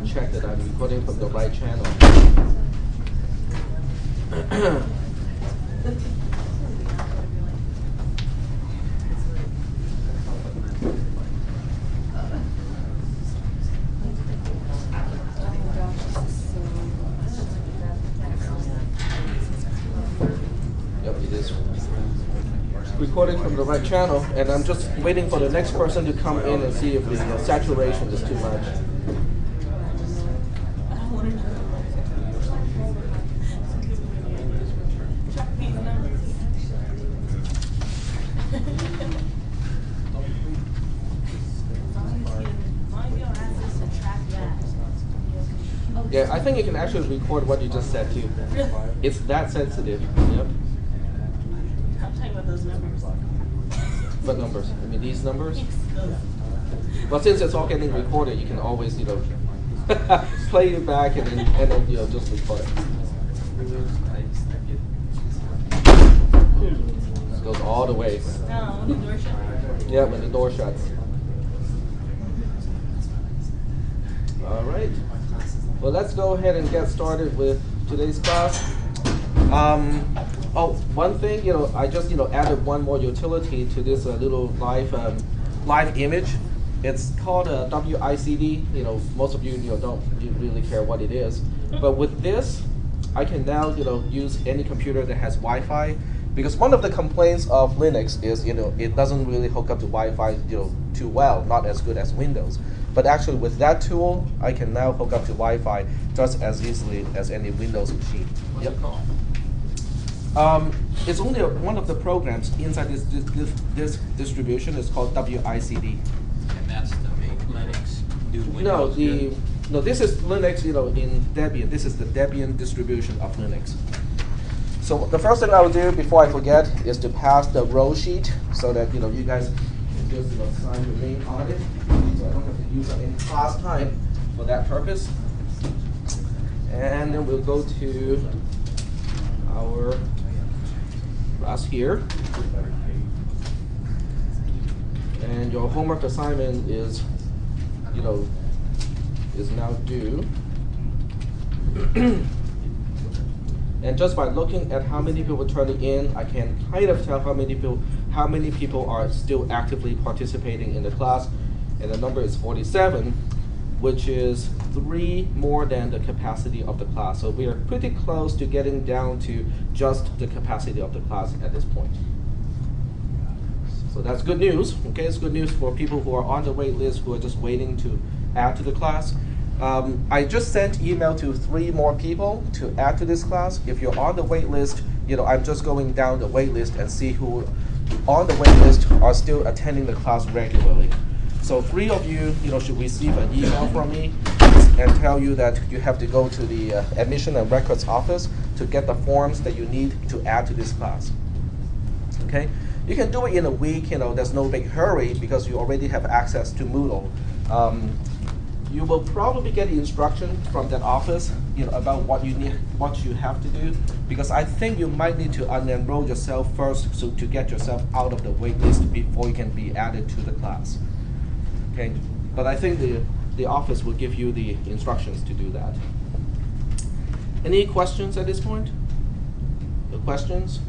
check that I'm recording from the right channel. Yep, it is recording from the right channel, and I'm just waiting for the next person to come in and see if the saturation is too much. Yeah, I think it can actually record what you just said too. It's that sensitive. Yep. I'm talking about those numbers. What numbers? I mean these numbers? Well, since it's all getting recorded, you can always, play it back and then just record it. It goes all the way. No, when the door shuts. Yeah, when the door shuts. All right. Well, let's go ahead and get started with today's class. One thing, I just added one more utility to this little live image. It's called a WICD. Most of you don't really care what it is, but with this, I can now use any computer that has Wi-Fi, because one of the complaints of Linux is it doesn't really hook up to Wi-Fi too well, not as good as Windows. But actually, with that tool, I can now hook up to Wi-Fi just as easily as any Windows machine. Yep. It's only one of the programs inside this distribution. It's called WICD. And that's to make Linux do Windows. No, this is Linux. In Debian, this is the Debian distribution of Linux. So the first thing I will do before I forget is to pass the roll sheet so that you guys can just sign your name on it. So I don't have to use up any class time for that purpose. And then we'll go to our class here. And your homework assignment is now due. And just by looking at how many people turning in, I can kind of tell how many people are still actively participating in the class. And the number is 47, which is 3 more than the capacity of the class. So we are pretty close to getting down to just the capacity of the class at this point. So that's good news. Okay, it's good news for people who are on the wait list, who are just waiting to add to the class. I just sent email to 3 more people to add to this class. If you're on the wait list, I'm just going down the wait list and see who on the wait list are still attending the class regularly. So 3 of you, should receive an email from me and tell you that you have to go to the admission and records office to get the forms that you need to add to this class. Okay, you can do it in a week. There's no big hurry because you already have access to Moodle. You will probably get the instruction from that office, about what you have to do, because I think you might need to unenroll yourself first, so to get yourself out of the wait list before you can be added to the class. Okay, but I think the office will give you the instructions to do that. Any questions at this point? No questions?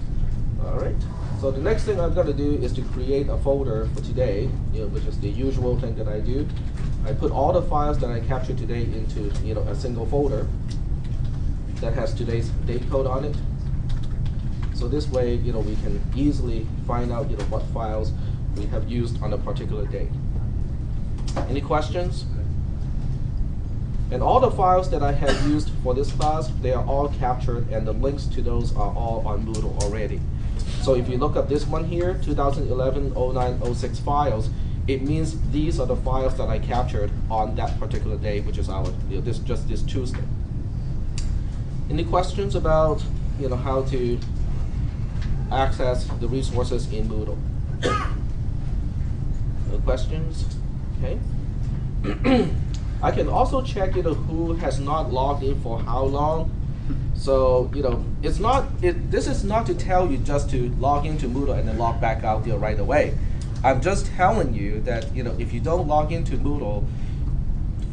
All right. So the next thing I'm going to do is to create a folder for today, which is the usual thing that I do. I put all the files that I captured today into a single folder that has today's date code on it. So this way, we can easily find out what files we have used on a particular day. Any questions? And all the files that I have used for this class, they are all captured, and the links to those are all on Moodle already. So if you look up this one here, 2011, 09, 06 files, it means these are the files that I captured on that particular day, which is this Tuesday. Any questions about how to access the resources in Moodle? No questions? Okay. I can also check who has not logged in for how long. So this is not to tell you just to log into Moodle and then log back out right away. I'm just telling you that if you don't log into Moodle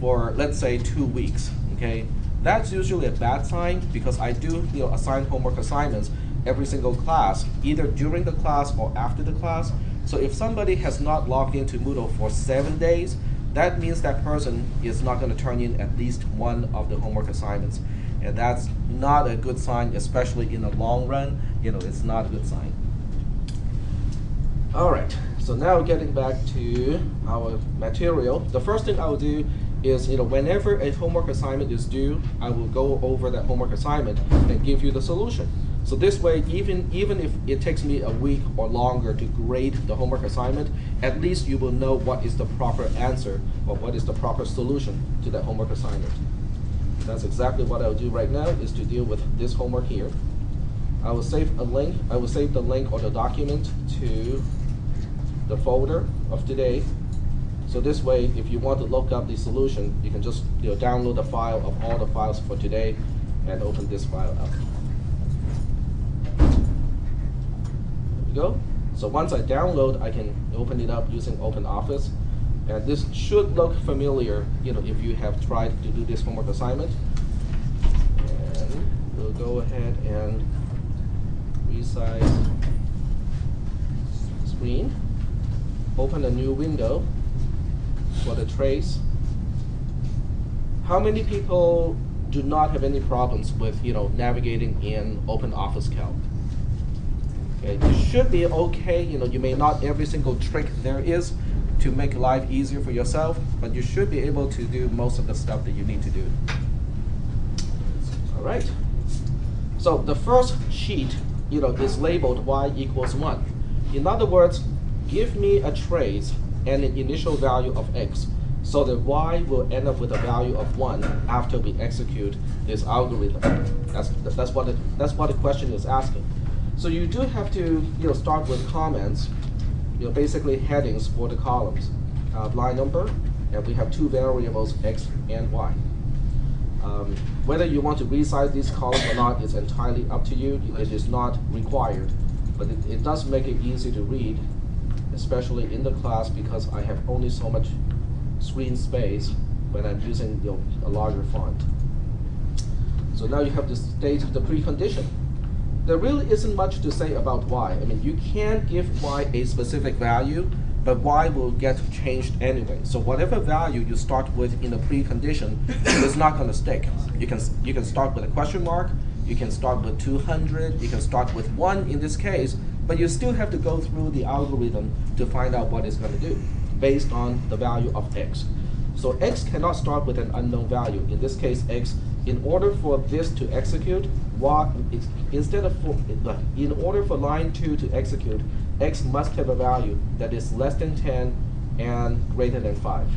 for, let's say, 2 weeks, okay? That's usually a bad sign because I do assign homework assignments every single class, either during the class or after the class. So if somebody has not logged into Moodle for 7 days, that means that person is not going to turn in at least one of the homework assignments. And that's not a good sign, especially in the long run. It's not a good sign. All right, so now getting back to our material. The first thing I will do is, whenever a homework assignment is due, I will go over that homework assignment and give you the solution. So this way, even if it takes me a week or longer to grade the homework assignment, at least you will know what is the proper answer or what is the proper solution to that homework assignment. That's exactly what I'll do right now, is to deal with this homework here. I will save a link. I will save the link or the document to the folder of today. So this way, if you want to look up the solution, you can just download a file of all the files for today and open this file up. There we go. So once I download, I can open it up using OpenOffice. And this should look familiar, if you have tried to do this homework assignment. And we'll go ahead and resize screen. Open a new window for the trace. How many people do not have any problems with navigating in OpenOffice Calc? Okay, you should be okay. You may not every single trick there is to make life easier for yourself, but you should be able to do most of the stuff that you need to do. All right. So the first sheet, is labeled y equals 1. In other words, give me a trace and an initial value of x, so that y will end up with a value of 1 after we execute this algorithm. That's what the question is asking. So you do have to start with comments, basically headings for the columns, line number, and we have two variables, x and y. Whether you want to resize these columns or not is entirely up to you. It is not required, but it does make it easy to read, especially in the class, because I have only so much screen space when I'm using a larger font. So now you have to state the precondition. There really isn't much to say about y. I mean, you can give y a specific value, but y will get changed anyway. So whatever value you start with in the precondition is not going to stick. You can start with a question mark, you can start with 200, you can start with 1 in this case, but you still have to go through the algorithm to find out what it's going to do based on the value of x. So x cannot start with an unknown value. In this case, x, in order for this to execute, in order for line 2 to execute, x must have a value that is less than 10 and greater than 5.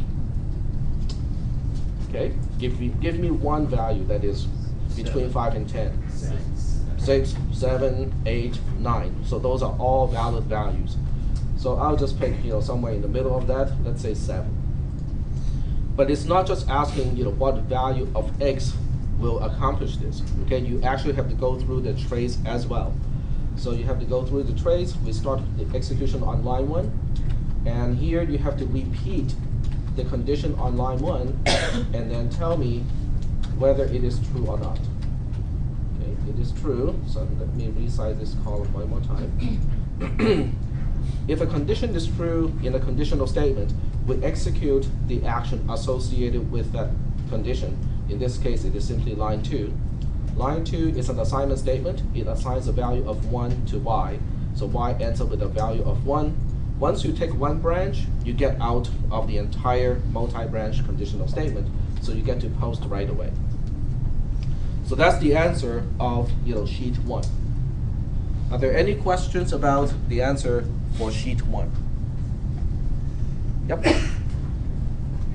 Okay, give me one value that is between 5 and 10. 6, 7, 8, 9. So those are all valid values. So I'll just pick somewhere in the middle of that. Let's say 7. But it's not just asking what value of x will accomplish this. Okay, you actually have to go through the trace as well. So you have to go through the trace. We start the execution on line 1, and here you have to repeat the condition on line 1 and then tell me whether it is true or not. Okay, it is true. So let me resize this column one more time. If a condition is true in a conditional statement, we execute the action associated with that condition. In this case, it is simply line 2. Line 2 is an assignment statement. It assigns a value of 1 to y. So y ends up with a value of 1. Once you take one branch, you get out of the entire multi-branch conditional statement. So you get to post right away. So that's the answer of sheet 1. Are there any questions about the answer for sheet 1? Yep.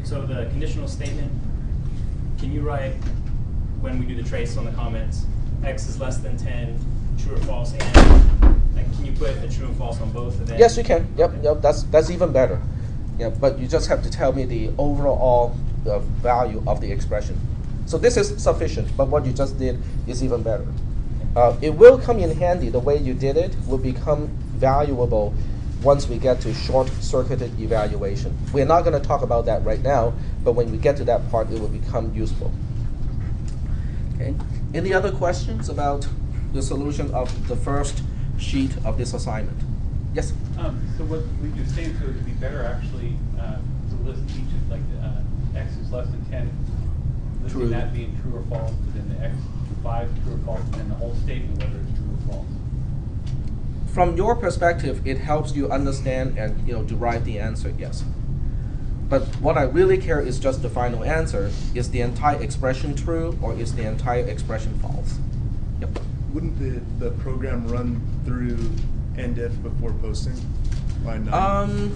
So the conditional statement, can you write, when we do the trace on the comments, x is less than 10, true or false, and can you put a true and false on both of them? Yes, you can. Yep. That's even better. Yeah, but you just have to tell me the overall value of the expression. So this is sufficient, but what you just did is even better. It will come in handy. The way you did it will become valuable once we get to short-circuited evaluation. We're not going to talk about that right now, but when we get to that part, it will become useful. Okay. Any other questions about the solution of the first sheet of this assignment? Yes? So what you're saying, so it would be better actually to list each of, like, x is less than 10, listing True. that being true or false, but then the x5 true or false, and then the whole statement whether it's true or false. From your perspective, it helps you understand and derive the answer, yes. But what I really care is just the final answer. Is the entire expression true or is the entire expression false? Yep. Wouldn't the program run through end if before posting? Line 9?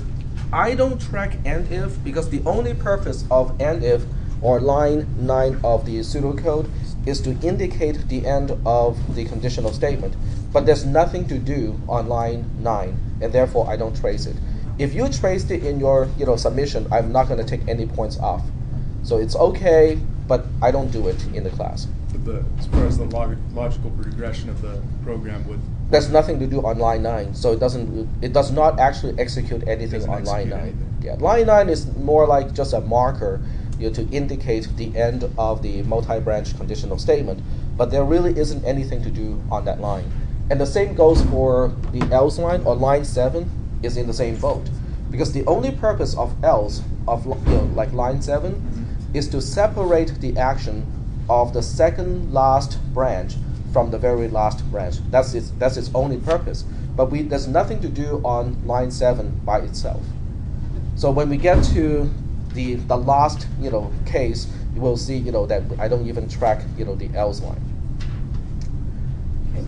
I don't track end if because the only purpose of end if or line 9 of the pseudocode is to indicate the end of the conditional statement. But there's nothing to do on line 9, and therefore I don't trace it. If you traced it in your submission, I'm not going to take any points off. So it's okay, but I don't do it in the class. But as far as the logical progression of the program would... There's nothing to do on line 9, so it does not actually execute anything Doesn't on line 9. execute anything. Yeah, line 9 is more like just a marker to indicate the end of the multi-branch conditional statement, but there really isn't anything to do on that line. And the same goes for the else line, or line 7 is in the same boat, because the only purpose of else, like line 7, is to separate the action of the second last branch from the very last branch. That's its only purpose. But there's nothing to do on line 7 by itself. So when we get to the last case, you will see that I don't even track the else line. Okay.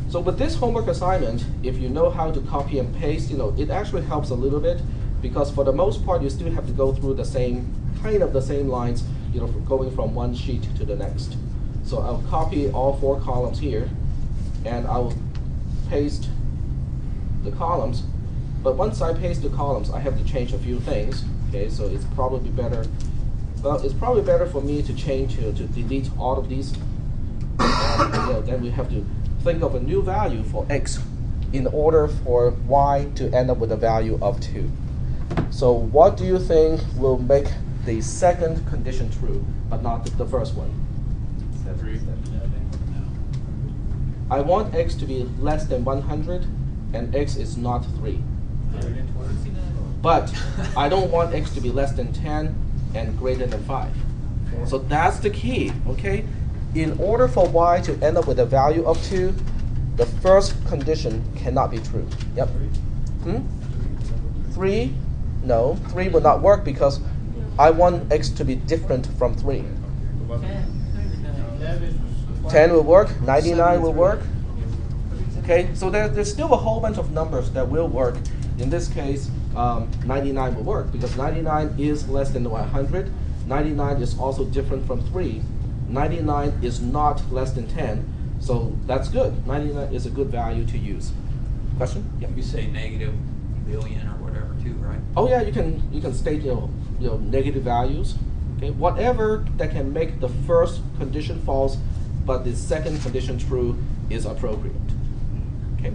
So with this homework assignment, if you know how to copy and paste, it actually helps a little bit, because for the most part you still have to go through the same lines, going from one sheet to the next. So I'll copy all 4 columns here, and I'll paste the columns. But once I paste the columns, I have to change a few things. Okay, so it's probably better. Well, it's probably better for me to delete all of these. And, then we have to think of a new value for x in order for y to end up with a value of 2. So what do you think will make the second condition true, but not the first one? 3. I want x to be less than 100, and x is not 3. But I don't want x to be less than 10 and greater than 5. So that's the key, okay? In order for y to end up with a value of 2, the first condition cannot be true. Yep. 3? No, 3 will not work because I want x to be different from 3. 10 will work, 99 will work. Okay, so there's still a whole bunch of numbers that will work. In this case, 99 will work because 99 is less than 100. 99 is also different from 3. 99 is not less than 10, so that's good. 99 is a good value to use. Question? Yeah. You say negative billion or whatever too, right? Oh yeah, you can state negative values. Okay, whatever that can make the first condition false, but the second condition true is appropriate. Okay.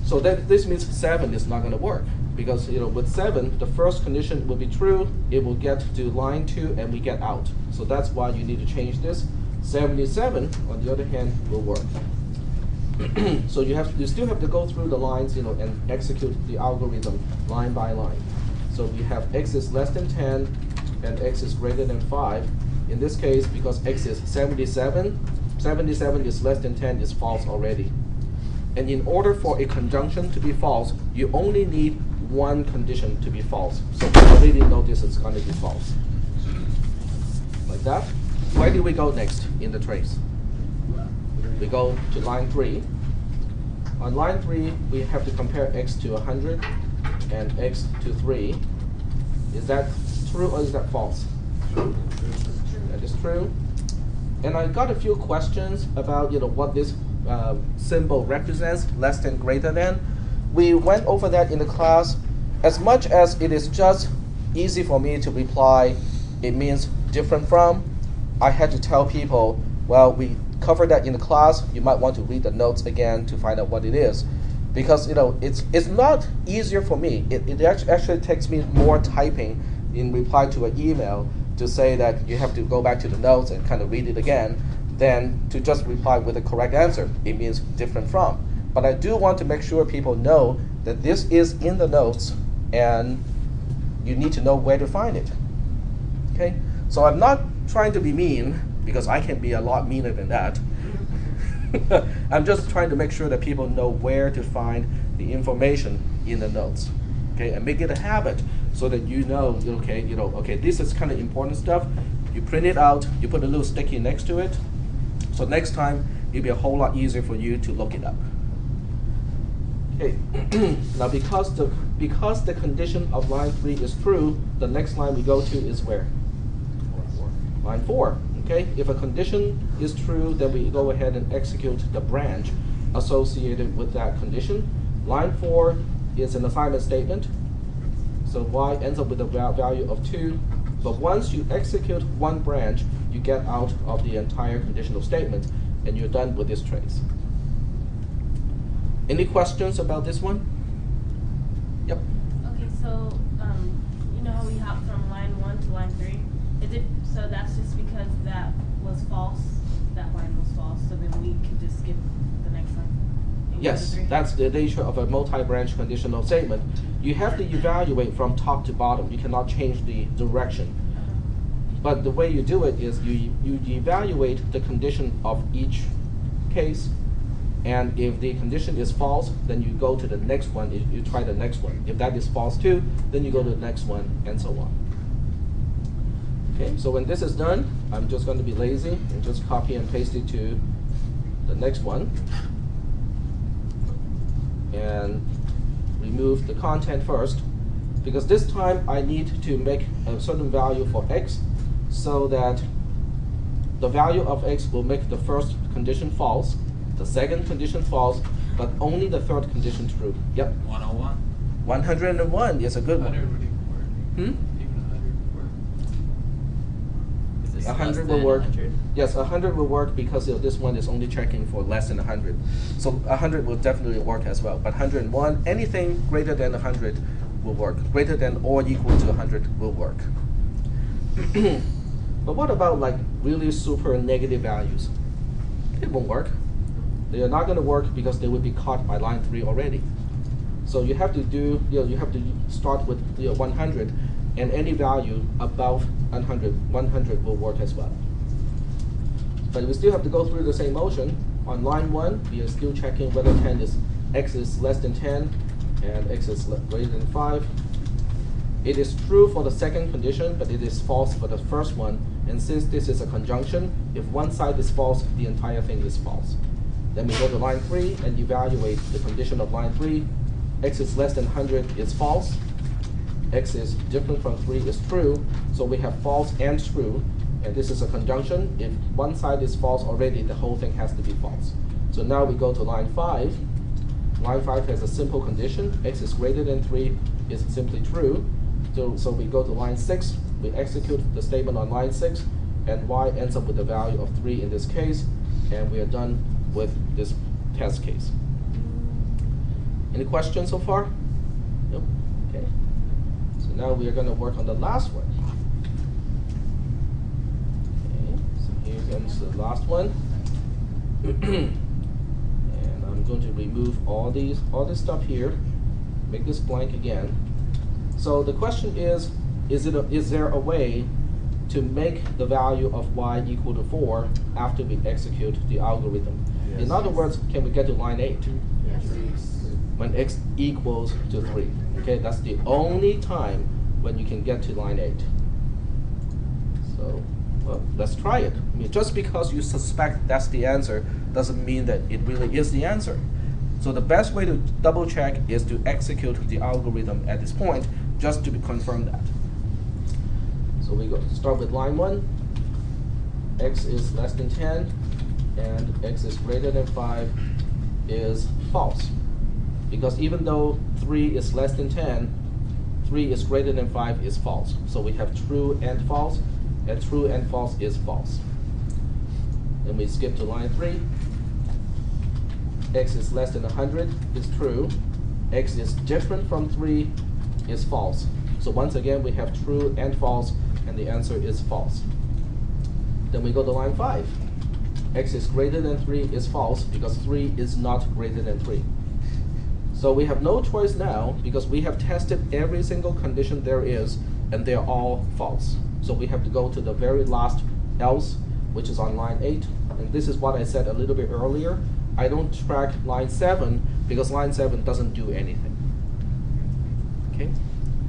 So this means 7 is not going to work because with 7 the first condition will be true. It will get to line 2 and we get out. So that's why you need to change this. 77 on the other hand will work. So you still have to go through the lines and execute the algorithm line by line. So we have x is less than 10 and x is greater than 5. In this case, because x is 77, 77 is less than 10 is false already. And in order for a conjunction to be false, you only need one condition to be false. So we already know this is going to be false. Like that. Where do we go next in the trace? We go to line 3. On line 3, we have to compare x to 100 and x to 3. Is that true or is that false? That is true. And I got a few questions about what this symbol represents, less than, greater than. We went over that in the class. As much as it is just easy for me to reply, it means different from, I had to tell people, well, we covered that in the class. You might want to read the notes again to find out what it is. because it's not easier for me. It actually takes me more typing in reply to an email to say that you have to go back to the notes and kind of read it again than to just reply with the correct answer. It means different from. But I do want to make sure people know that this is in the notes and you need to know where to find it. Okay? So I'm not trying to be mean, because I can be a lot meaner than that. I'm just trying to make sure that people know where to find the information in the notes. Okay, and make it a habit so that you know, okay, this is kind of important stuff. You print it out, you put a little sticky next to it, so next time it'll be a whole lot easier for you to look it up. Okay, now because the condition of line 3 is true, the next line we go to is where? Line 4. Okay, if a condition is true, then we go ahead and execute the branch associated with that condition. Line 4 is an assignment statement, so y ends up with a value of 2. But once you execute one branch, you get out of the entire conditional statement, and you're done with this trace. Any questions about this one? Yep. Okay, so you know how we hop from line 1 to line 3? So that's just because that was false, that line was false, so then we can just skip the next line? and go to Yes, 3? that's the nature of a multi-branch conditional statement. You have to evaluate from top to bottom. You cannot change the direction. But the way you do it is you evaluate the condition of each case, and if the condition is false, then you go to the next one, you try the next one. If that is false too, then you go to the next one, and so on. Okay, so when this is done, I'm just going to be lazy and just copy and paste it to the next one. And remove the content first, because this time I need to make a certain value for x, so that the value of x will make the first condition false, the second condition false, but only the third condition true. Yep. 101. 101 is a good 100 one. would even work. Hmm? Even 100 would work. Is this 100 less will than work. 100? Yes, 100 will work because this one is only checking for less than 100. So 100 will definitely work as well. But 101, anything greater than 100 will work. Greater than or equal to 100 will work. But what about like really super negative values? It won't work. They are not going to work because they will be caught by line 3 already. So you have to do, you have to start with 100, and any value above 100 will work as well. But we still have to go through the same motion. On line 1, we are still checking whether x is less than 10 and x is greater than 5. It is true for the second condition, but it is false for the first one. And since this is a conjunction, if one side is false, the entire thing is false. Then we go to line 3 and evaluate the condition of line 3. X is less than 100 is false. X is different from 3 is true. So we have false and true. And this is a conjunction. If one side is false already, the whole thing has to be false. So now we go to line 5. Line 5 has a simple condition. X is greater than 3 is simply true. So we go to line 6. We execute the statement on line 6. And y ends up with a value of 3 in this case. And we are done with this test case. Any questions so far? Nope. Okay. So now we are going to work on the last one. Okay. So here comes the last one. And I'm going to remove all this stuff here. Make this blank again. So the question is there a way to make the value of y equal to 4 after we execute the algorithm? Yes. In other words, can we get to line 8? Yes. When x equals to 3. Okay, that's the only time when you can get to line 8. So, well, let's try it. I mean, just because you suspect that's the answer doesn't mean that it really is the answer. So the best way to double check is to execute the algorithm at this point, just to confirm that. So we go start with line 1. X is less than 10, and x is greater than 5 is false. Because even though 3 is less than 10, 3 is greater than 5 is false. So we have true and false, and true and false is false. Then we skip to line 3. x is less than 100 is true, x is different from 3 is false. So once again, we have true and false, and the answer is false. Then we go to line 5. X is greater than 3 is false because 3 is not greater than 3. So we have no choice now because we have tested every single condition there is, and they're all false. So we have to go to the very last else, which is on line 8. And this is what I said a little bit earlier. I don't track line 7 because line 7 doesn't do anything. Okay?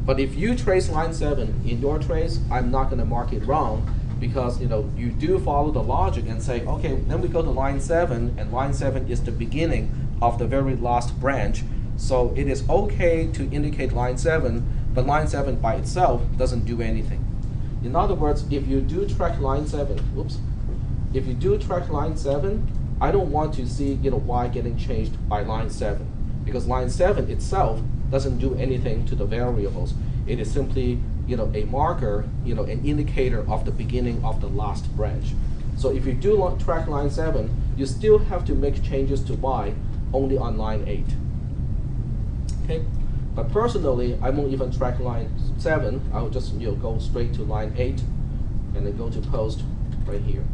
But if you trace line 7 in your trace, I'm not going to mark it wrong because you do follow the logic and say, okay, then we go to line 7, and line 7 is the beginning of the very last branch. So it is okay to indicate line 7, but line 7 by itself doesn't do anything. In other words, if you do track line 7, if you do track line 7, I don't want to see y getting changed by line 7, because line 7 itself doesn't do anything to the variables. It is simply a marker, an indicator of the beginning of the last branch. So if you do track line 7, you still have to make changes to y only on line 8. Okay? But personally, I won't even track line 7. I'll just go straight to line 8 and then go to post right here.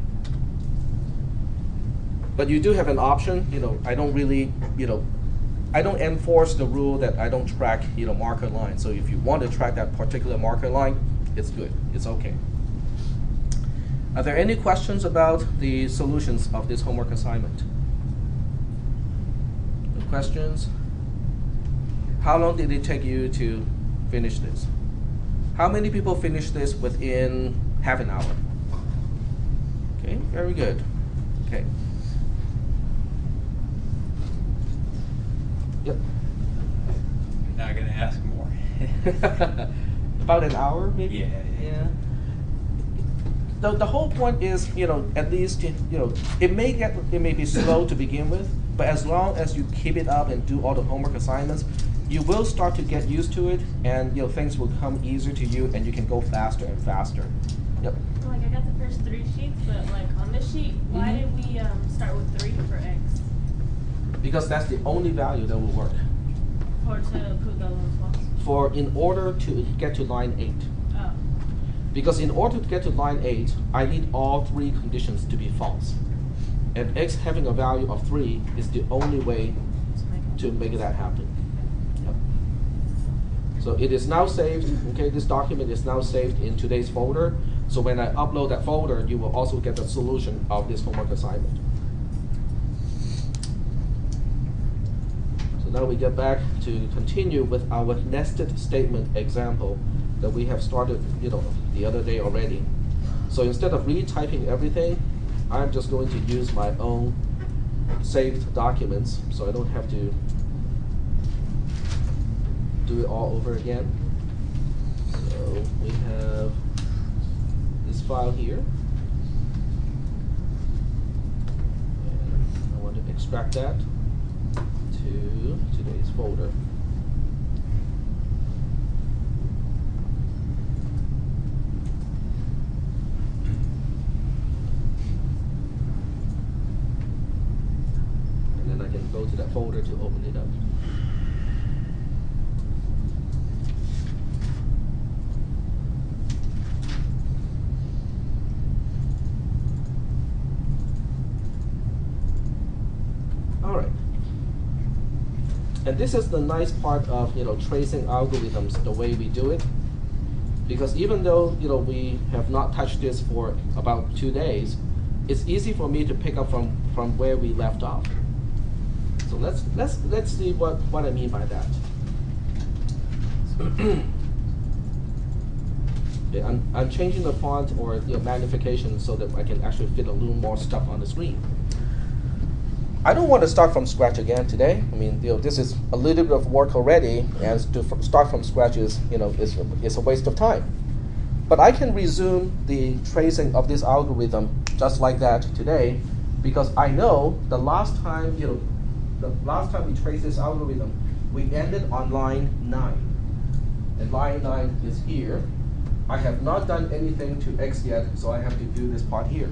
But you do have an option. I don't really, I don't enforce the rule that I don't track marker line. So if you want to track that particular marker line, it's good. It's okay. Are there any questions about the solutions of this homework assignment? No questions? How long did it take you to finish this? How many people finished this within half an hour? Okay, very good. Okay. Yep. Not gonna ask more. About an hour, maybe? Yeah. The whole point is, at least, it may be slow to begin with, but as long as you keep it up and do all the homework assignments, you will start to get used to it, and things will come easier to you, and you can go faster and faster. Yep. Like I got the first 3 sheets, but like on this sheet, why did we start with 3 for x? Because that's the only value that will work. Or to prove the other one's false? In order to get to line 8. Oh. Because in order to get to line 8, I need all 3 conditions to be false. And x having a value of 3 is the only way to make that happen. Yep. So it is now saved, okay, this document is now saved in today's folder. So when I upload that folder, you will also get the solution of this homework assignment. So now we get back to continue with our nested statement example that we have started, the other day already. So instead of retyping everything, I'm just going to use my own saved documents, so I don't have to do it all over again. So we have this file here, and I want to extract that to today's folder. And then I can go to that folder to open it up. All right. And this is the nice part of tracing algorithms the way we do it, because even though we have not touched this for about 2 days, it's easy for me to pick up from where we left off. So let's see what I mean by that. Okay, I'm changing the font or magnification so that I can actually fit a little more stuff on the screen. I don't want to start from scratch again today. I mean, this is a little bit of work already, and to start from scratch is a waste of time. But I can resume the tracing of this algorithm just like that today, because I know the last time we traced this algorithm, we ended on line 9, and line 9 is here. I have not done anything to x yet, so I have to do this part here.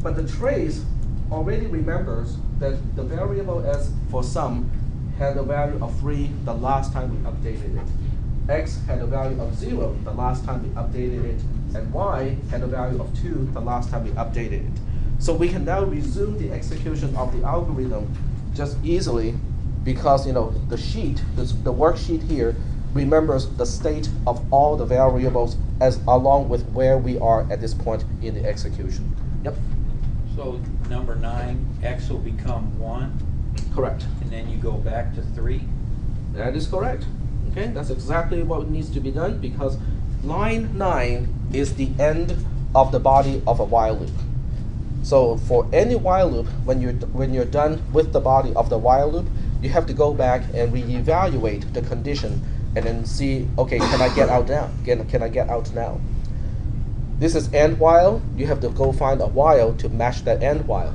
But the trace already remembers that the variable s for sum had a value of 3 the last time we updated it. X had a value of 0 the last time we updated it, and y had a value of 2 the last time we updated it. So we can now resume the execution of the algorithm just easily because the sheet, the worksheet here, remembers the state of all the variables as along with where we are at this point in the execution. Yep. So number 9, x will become 1, Correct. and then you go back to 3. That is correct. Okay, that's exactly what needs to be done because line 9 is the end of the body of a while loop. So for any while loop, when you're done with the body of the while loop, you have to go back and reevaluate the condition and then see, okay, can I get out now? Can I get out now? This is end while. You have to go find a while to match that end while.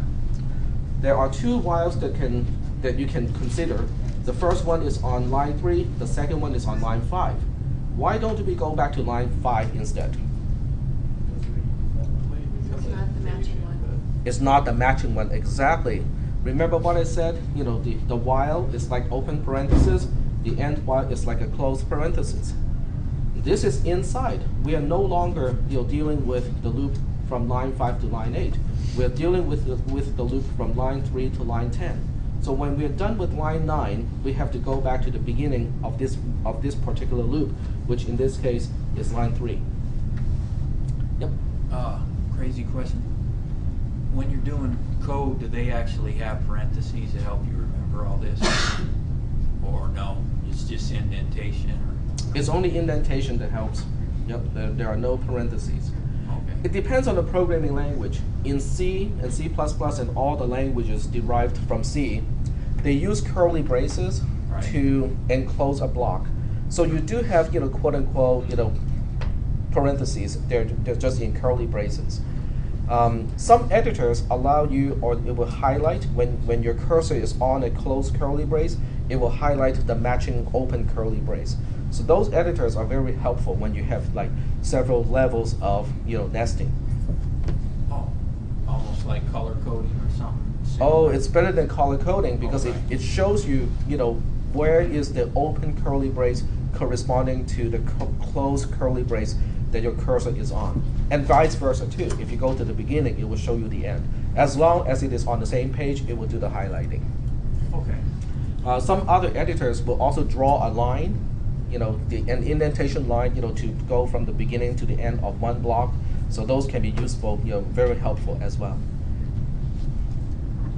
There are 2 whiles that you can consider. The first one is on line 3. The second one is on line 5. Why don't we go back to line 5 instead? It's not the matching one. It's not the matching one, exactly. Remember what I said? The while is like open parenthesis. The end while is like a closed parenthesis. This is inside. We are no longer dealing with the loop from line 5 to line 8. We're dealing with the loop from line 3 to line 10. So when we're done with line 9, we have to go back to the beginning of this particular loop, which in this case is line 3. Yep. Crazy question. When you're doing code, do they actually have parentheses to help you remember all this? Or no, it's just indentation? Or? It's only indentation that helps. Yep, there are no parentheses. Okay. It depends on the programming language. In C and C++ and all the languages derived from C, they use curly braces to enclose a block. So you do have, quote unquote, parentheses. They're just in curly braces. Some editors allow you, or it will highlight when your cursor is on a closed curly brace, it will highlight the matching open curly brace. So those editors are very helpful when you have like several levels of nesting. Oh, almost like color coding or something. Oh, it's better than color coding because it shows you where is the open curly brace corresponding to the closed curly brace that your cursor is on, and vice versa too. If you go to the beginning, it will show you the end. As long as it is on the same page, it will do the highlighting. Okay. Some other editors will also draw a line, an indentation line, to go from the beginning to the end of one block. So those can be useful, very helpful as well.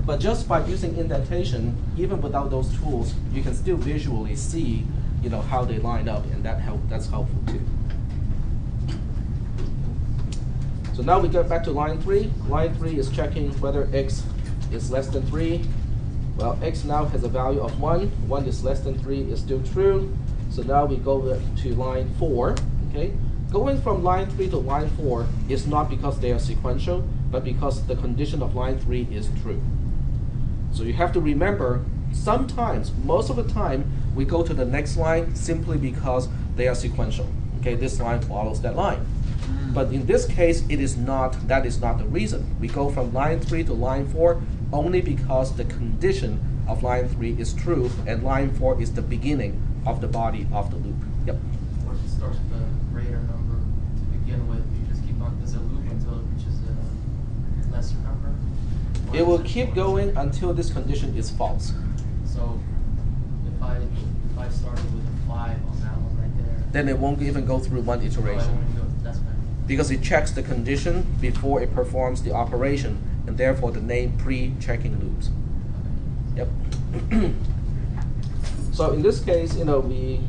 But just by using indentation, even without those tools, you can still visually see, how they line up, and that's helpful too. So now we get back to line 3. Line 3 is checking whether x is less than 3. Well, x now has a value of 1. 1 is less than 3 is still true. So now we go to line 4. Okay, going from line 3 to line 4 is not because they are sequential, but because the condition of line 3 is true. So you have to remember, sometimes, most of the time, we go to the next line simply because they are sequential. Okay, this line follows that line. But in this case, that is not the reason. We go from line 3 to line 4 only because the condition of line 3 is true, and line 4 is the beginning of the body of the loop. Yep. Or if it starts with a greater number to begin with, you just keep on, does it loop until it reaches a lesser number? Or It will is keep going until this condition is false. So if I started with a 5 on that one right there, Then it won't even go through one oh, I iteration. won't even go, that's fine. Because it checks the condition before it performs the operation, and therefore the name pre-checking loops. Yep. So in this case, we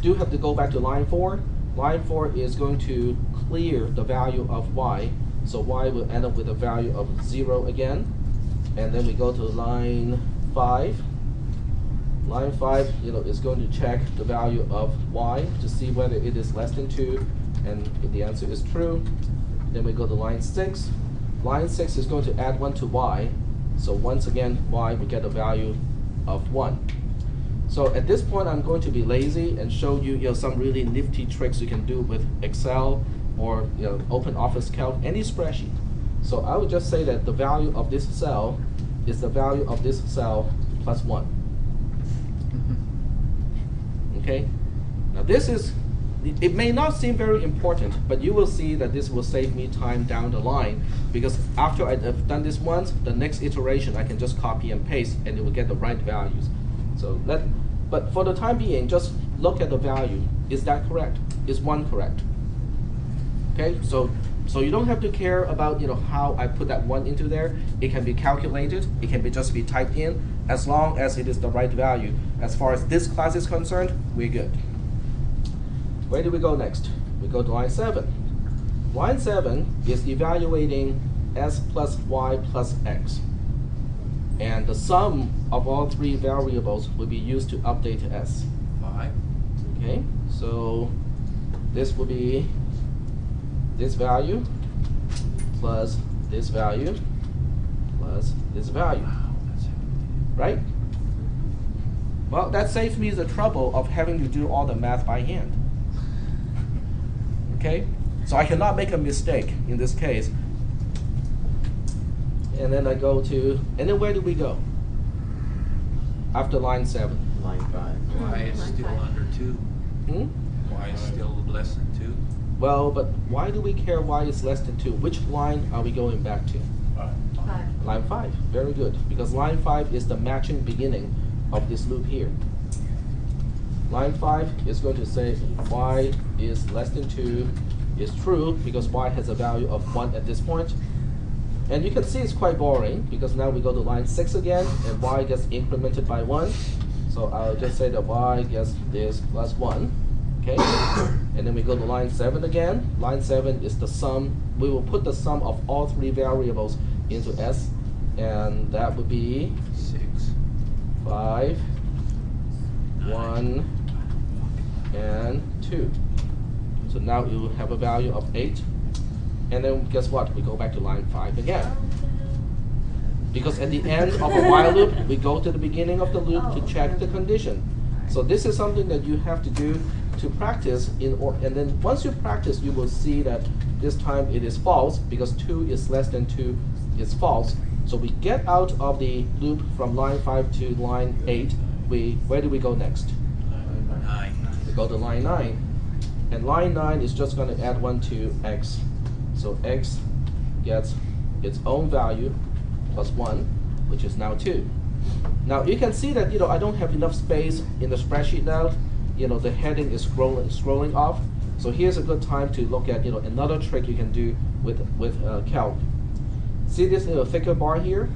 do have to go back to line 4. Line 4 is going to clear the value of y. So y will end up with a value of 0 again. And then we go to line 5. Line 5, is going to check the value of y to see whether it is less than 2, and if the answer is true. Then we go to line 6. Line 6 is going to add 1 to y. So once again, y will get a value of 1. So at this point, I'm going to be lazy and show you, some really nifty tricks you can do with Excel or Open Office Calc, any spreadsheet. So I would just say that the value of this cell is the value of this cell plus 1. Okay? Now this is, it may not seem very important, but you will see that this will save me time down the line, because after I've done this once, the next iteration I can just copy and paste and it will get the right values. So but for the time being, just look at the value. Is that correct? Is 1 correct? Okay, so you don't have to care about how I put that 1 into there. It can be calculated, it can just be typed in, as long as it is the right value. As far as this class is concerned, we're good. Where do we go next? We go to line 7. Line 7 is evaluating s plus y plus x. And the sum of all 3 variables will be used to update s. 5. Okay, so this will be this value plus this value plus this value, Wow, that's heavy. right? Well, that saves me the trouble of having to do all the math by hand. Okay, so I cannot make a mistake in this case. And then I go to, and then where do we go? After line 7. Line 5. Why is Line still 5. under 2? Hmm? Why is still less than 2? Well, but why do we care why it's less than 2? Which line are we going back to? 5. Line 5, very good. Because line 5 is the matching beginning of this loop here. Line 5 is going to say y is less than 2 is true because y has a value of 1 at this point. And you can see it's quite boring because now we go to line 6 again and y gets incremented by 1. So I'll just say that y gets this plus 1. Okay? And then we go to line 7 again. Line 7 is the sum. We will put the sum of all 3 variables into s, and that would be 6. 5, 1, and 2. So now you will have a value of 8. And then guess what? We go back to line 5 again. Because at the end of a while loop, we go to the beginning of the loop to check the condition. So this is something that you have to do to practice, and then once you practice, you will see that this time it is false because 2 is less than 2 is false. So we get out of the loop from line 5 to line 8. Where do we go next? 9. We go to line 9. And line 9 is just going to add 1 to x. So x gets its own value plus 1, which is now 2. Now you can see that I don't have enough space in the spreadsheet now. The heading is scrolling off. So here's a good time to look at another trick you can do with calc. See this thicker bar here?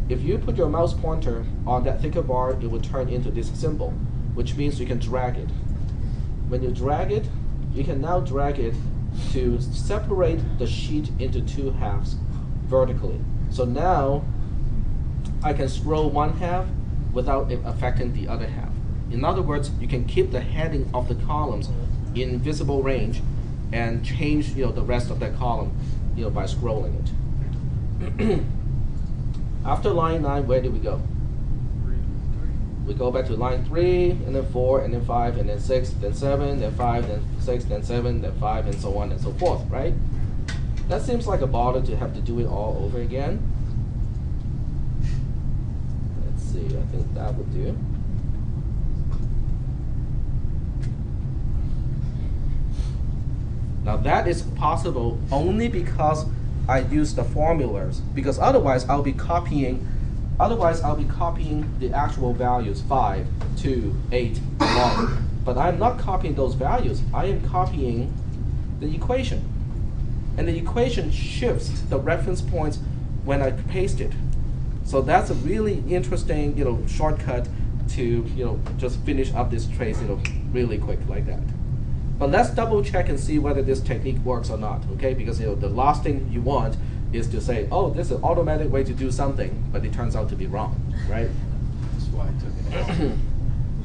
If you put your mouse pointer on that thicker bar, it will turn into this symbol, which means you can drag it. When you drag it, you can now drag it to separate the sheet into 2 halves vertically. So now I can scroll 1 half without it affecting the other half. In other words, you can keep the heading of the columns in visible range and change the rest of that column by scrolling it. After line 9, where do we go? We go back to line 3, and then 4, and then 5, and then 6, then 7, then 5, then 6, then 7, then 5, and so on and so forth, right? That seems like a bother to have to do it all over again. Let's see, I think that would do. Now that is possible only because I use the formulas, because otherwise I'll be copying the actual values 5, 2, 8, 1. But I'm not copying those values. I am copying the equation. And the equation shifts the reference points when I paste it. So that's a really interesting shortcut to just finish up this trace really quick like that. But let's double check and see whether this technique works or not, okay? Because the last thing you want is to say, oh, this is an automatic way to do something, but it turns out to be wrong, right? That's why I took it out.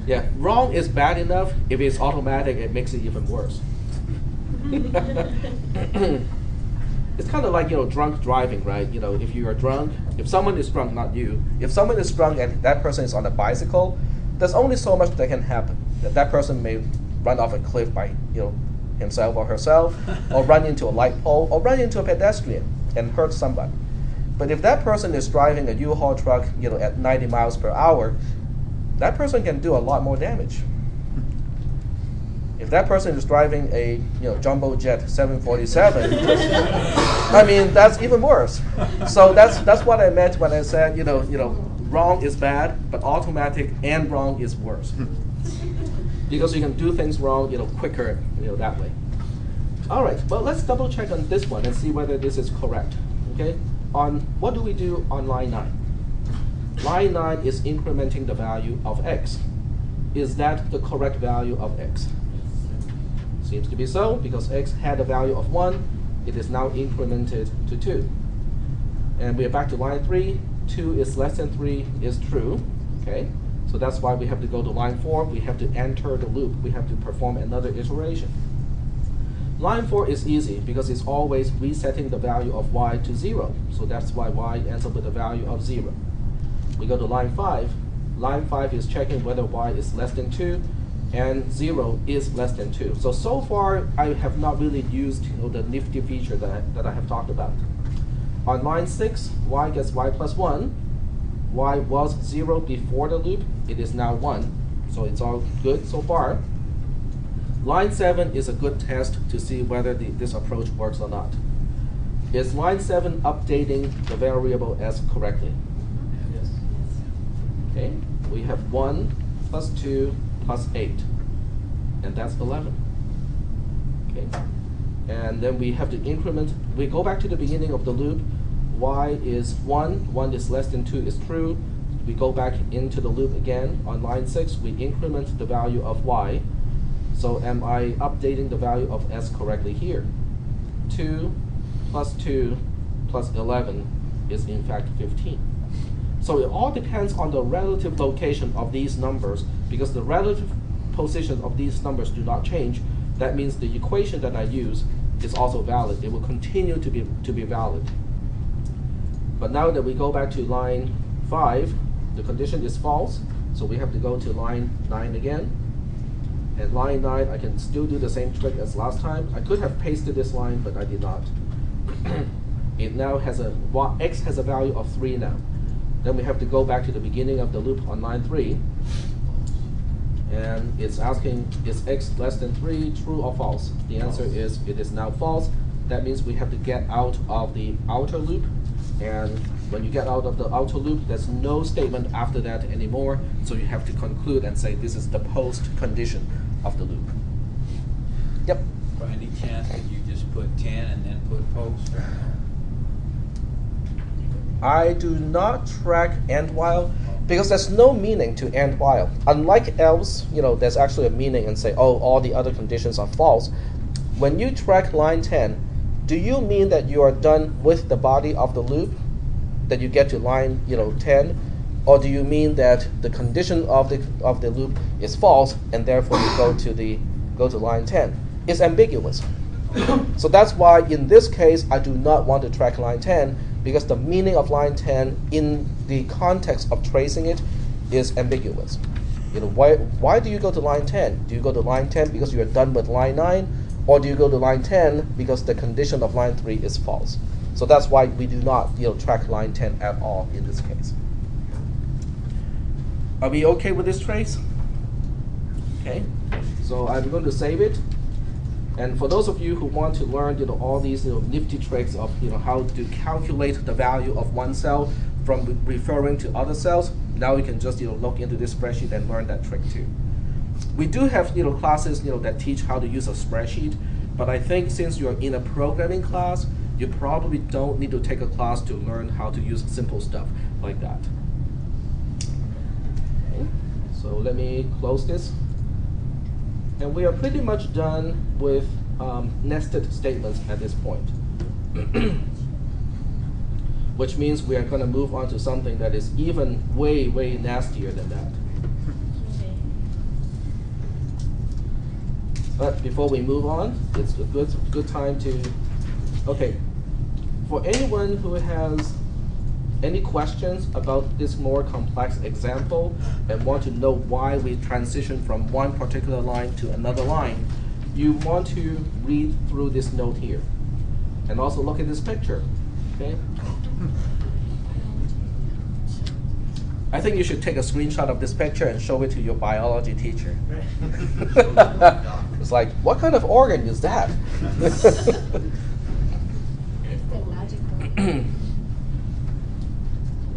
Yeah, wrong is bad enough. If it's automatic, it makes it even worse. It's kind of like drunk driving, right? If you are drunk, if someone is drunk, not you, if someone is drunk and that person is on a bicycle, there's only so much that can happen. That person may run off a cliff by himself or herself, or run into a light pole, or run into a pedestrian and hurt somebody. But if that person is driving a U-Haul truck, at 90 miles per hour, that person can do a lot more damage. If that person is driving a jumbo jet 747, I mean that's even worse. So that's what I meant when I said wrong is bad, but automatic and wrong is worse. Because you can do things wrong quicker that way. All right, well let's double check on this one and see whether this is correct. Okay, on what do we do on line 9? Line 9 is incrementing the value of x. Is that the correct value of x? Seems to be so, because x had a value of 1, it is now incremented to 2. And we are back to line 3, 2 is less than 3 is true, okay? So that's why we have to go to line 4, we have to enter the loop, we have to perform another iteration. Line 4 is easy, because it's always resetting the value of y to 0, so that's why y ends up with a value of 0. We go to line 5, line 5 is checking whether y is less than 2, and 0 is less than 2. So far, I have not really used the nifty feature that I have talked about. On line 6, y gets y plus 1. Y was 0 before the loop. It is now 1. So it's all good so far. Line 7 is a good test to see whether this approach works or not. Is line 7 updating the variable s correctly? Yes. Okay, we have 1 plus 2 plus 8, and that's 11. Okay, and then we have to increment. We go back to the beginning of the loop. Y is 1, 1 is less than 2 is true. We go back into the loop again. On line 6, we increment the value of y. So am I updating the value of s correctly here? 2 plus 2 plus 11 is in fact 15. So it all depends on the relative location of these numbers, because the relative positions of these numbers do not change. That means the equation that I use is also valid. It will continue to be valid. But now that we go back to line 5, the condition is false, so we have to go to line 9 again. And line 9, I can still do the same trick as last time. I could have pasted this line, but I did not. It now has x has a value of 3 now. Then we have to go back to the beginning of the loop on line 3. And it's asking, is x less than 3 true or false? The answer is, it is now false. That means we have to get out of the outer loop. And when you get out of the outer loop, there's no statement after that anymore. So you have to conclude and say this is the post condition of the loop. Yep. By any chance, did you just put 10 and then put post? I do not track and while, because there's no meaning to and while. Unlike else, there's actually a meaning and say, oh, all the other conditions are false. When you track line 10, do you mean that you are done with the body of the loop, that you get to line 10, or do you mean that the condition of the loop is false and therefore you go to line 10? It's ambiguous. So that's why in this case I do not want to track line 10, because the meaning of line 10 in the context of tracing it is ambiguous. Why do you go to line 10? Do you go to line 10 because you are done with line 9, or do you go to line 10 because the condition of line 3 is false? So that's why we do not track line 10 at all in this case. Are we okay with this trace? Okay, so I'm going to save it. And for those of you who want to learn, all these nifty tricks of how to calculate the value of one cell from referring to other cells, now you can just look into this spreadsheet and learn that trick too. We do have classes that teach how to use a spreadsheet, but I think since you're in a programming class, you probably don't need to take a class to learn how to use simple stuff like that. Okay. So let me close this. And we are pretty much done with nested statements at this point. Which means we are going to move on to something that is even way, way nastier than that. But before we move on, it's a good time to, okay, for anyone who has any questions about this more complex example and want to know why we transition from one particular line to another line, you want to read through this note here. And also look at this picture, okay? I think you should take a screenshot of this picture and show it to your biology teacher. It's like, what kind of organ is that?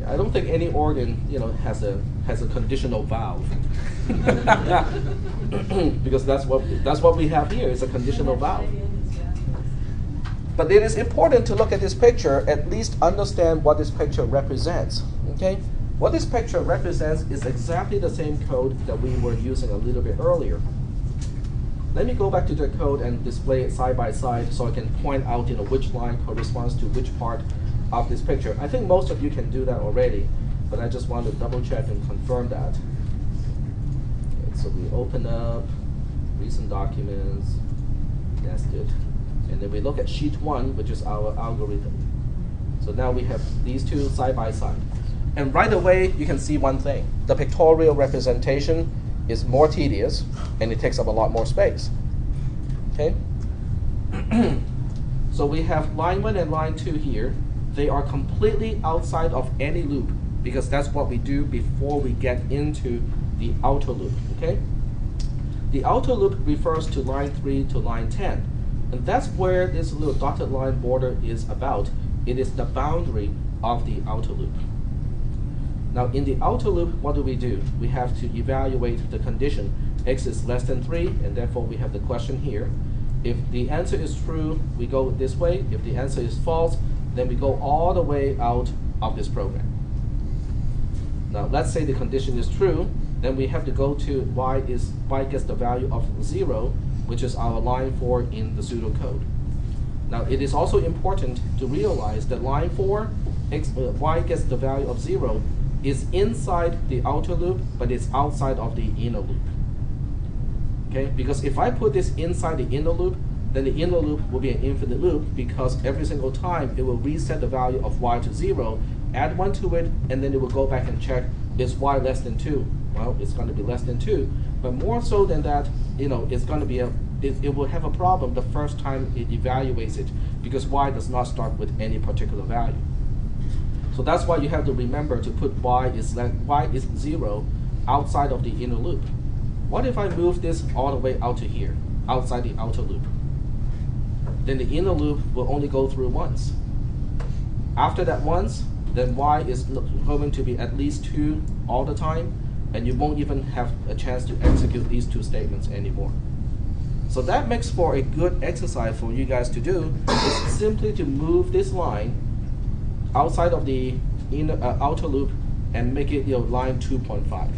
I don't think any organ, has a conditional valve. Because that's what we have here, is a conditional valve. But it is important to look at this picture, at least understand what this picture represents. Okay? What this picture represents is exactly the same code that we were using a little bit earlier. Let me go back to the code and display it side by side so I can point out which line corresponds to which part of this picture. I think most of you can do that already, but I just want to double check and confirm that. Okay, so we open up recent documents, nested, and then we look at sheet 1, which is our algorithm. So now we have these two side by side. And right away, you can see one thing. The pictorial representation is more tedious, and it takes up a lot more space. Okay? So we have line 1 and line 2 here. They are completely outside of any loop, because that's what we do before we get into the outer loop. Okay? The outer loop refers to line 3 to line 10. And that's where this little dotted line border is about. It is the boundary of the outer loop. Now in the outer loop, what do? We have to evaluate the condition. X is less than 3, and therefore we have the question here. If the answer is true, we go this way. If the answer is false, then we go all the way out of this program. Now let's say the condition is true, then we have to go to y gets the value of 0, which is our line 4 in the pseudocode. Now it is also important to realize that line 4, y gets the value of 0, is inside the outer loop, but it's outside of the inner loop. Okay, because if I put this inside the inner loop, then the inner loop will be an infinite loop, because every single time it will reset the value of y to 0, add 1 to it, and then it will go back and check, is y less than 2? Well, it's going to be less than 2. But more so than that, it's going to be it will have a problem the first time it evaluates it, because y does not start with any particular value. So that's why you have to remember to put y is 0 outside of the inner loop. What if I move this all the way out to here, outside the outer loop? Then the inner loop will only go through once. After that once, then y is going to be at least 2 all the time, and you won't even have a chance to execute these two statements anymore. So that makes for a good exercise for you guys to do, is simply to move this line outside of the outer loop and make it line 2.5.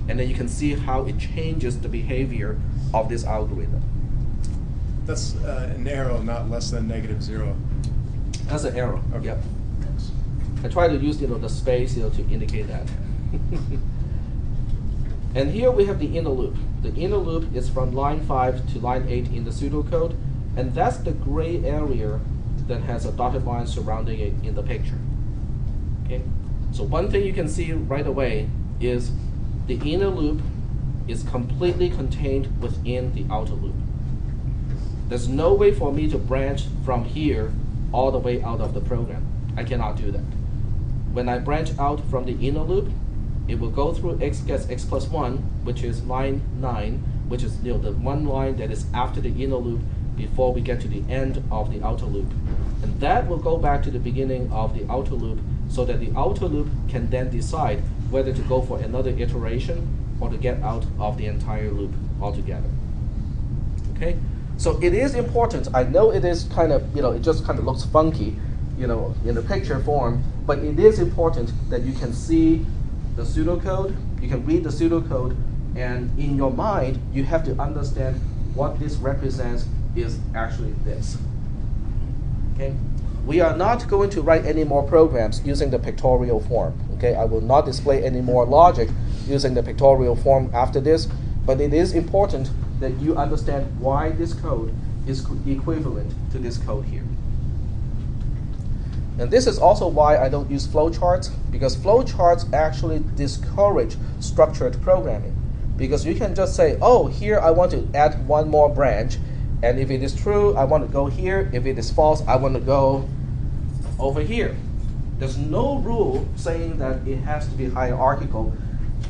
And then you can see how it changes the behavior of this algorithm. That's an arrow, not less than -0. That's an arrow. Okay. Yep. I try to use the space to indicate that. And here we have the inner loop. The inner loop is from line 5 to line 8 in the pseudocode, and that's the gray area that has a dotted line surrounding it in the picture. Okay. So one thing you can see right away is the inner loop is completely contained within the outer loop. There's no way for me to branch from here all the way out of the program. I cannot do that. When I branch out from the inner loop, it will go through x gets x plus 1, which is line 9, which is the one line that is after the inner loop before we get to the end of the outer loop. And that will go back to the beginning of the outer loop, so that the outer loop can then decide whether to go for another iteration or to get out of the entire loop altogether. Okay? So it is important. I know it is kind of, it just kind of looks funky, in the picture form, but it is important that you can see the pseudocode, you can read the pseudocode, and in your mind, you have to understand what this represents is actually this. Okay? We are not going to write any more programs using the pictorial form. Okay? I will not display any more logic using the pictorial form after this, but it is important that you understand why this code is equivalent to this code here. And this is also why I don't use flowcharts, because flowcharts actually discourage structured programming. because you can just say, oh, here I want to add one more branch, and if it is true, I want to go here. If it is false, I want to go over here. There's no rule saying that it has to be hierarchical,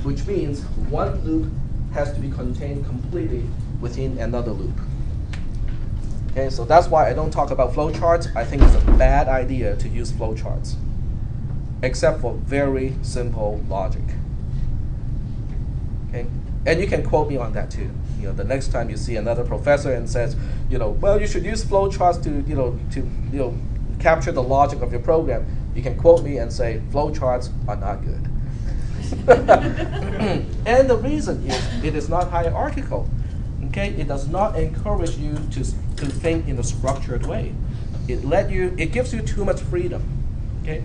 which means one loop has to be contained completely within another loop. Okay, so that's why I don't talk about flowcharts. I think it's a bad idea to use flowcharts, except for very simple logic. Okay, and you can quote me on that too. The next time you see another professor and says, well, you should use flowcharts to capture the logic of your program, you can quote me and say flowcharts are not good. And the reason is it is not hierarchical. Okay, it does not encourage you to think in a structured way. It gives you too much freedom. Okay,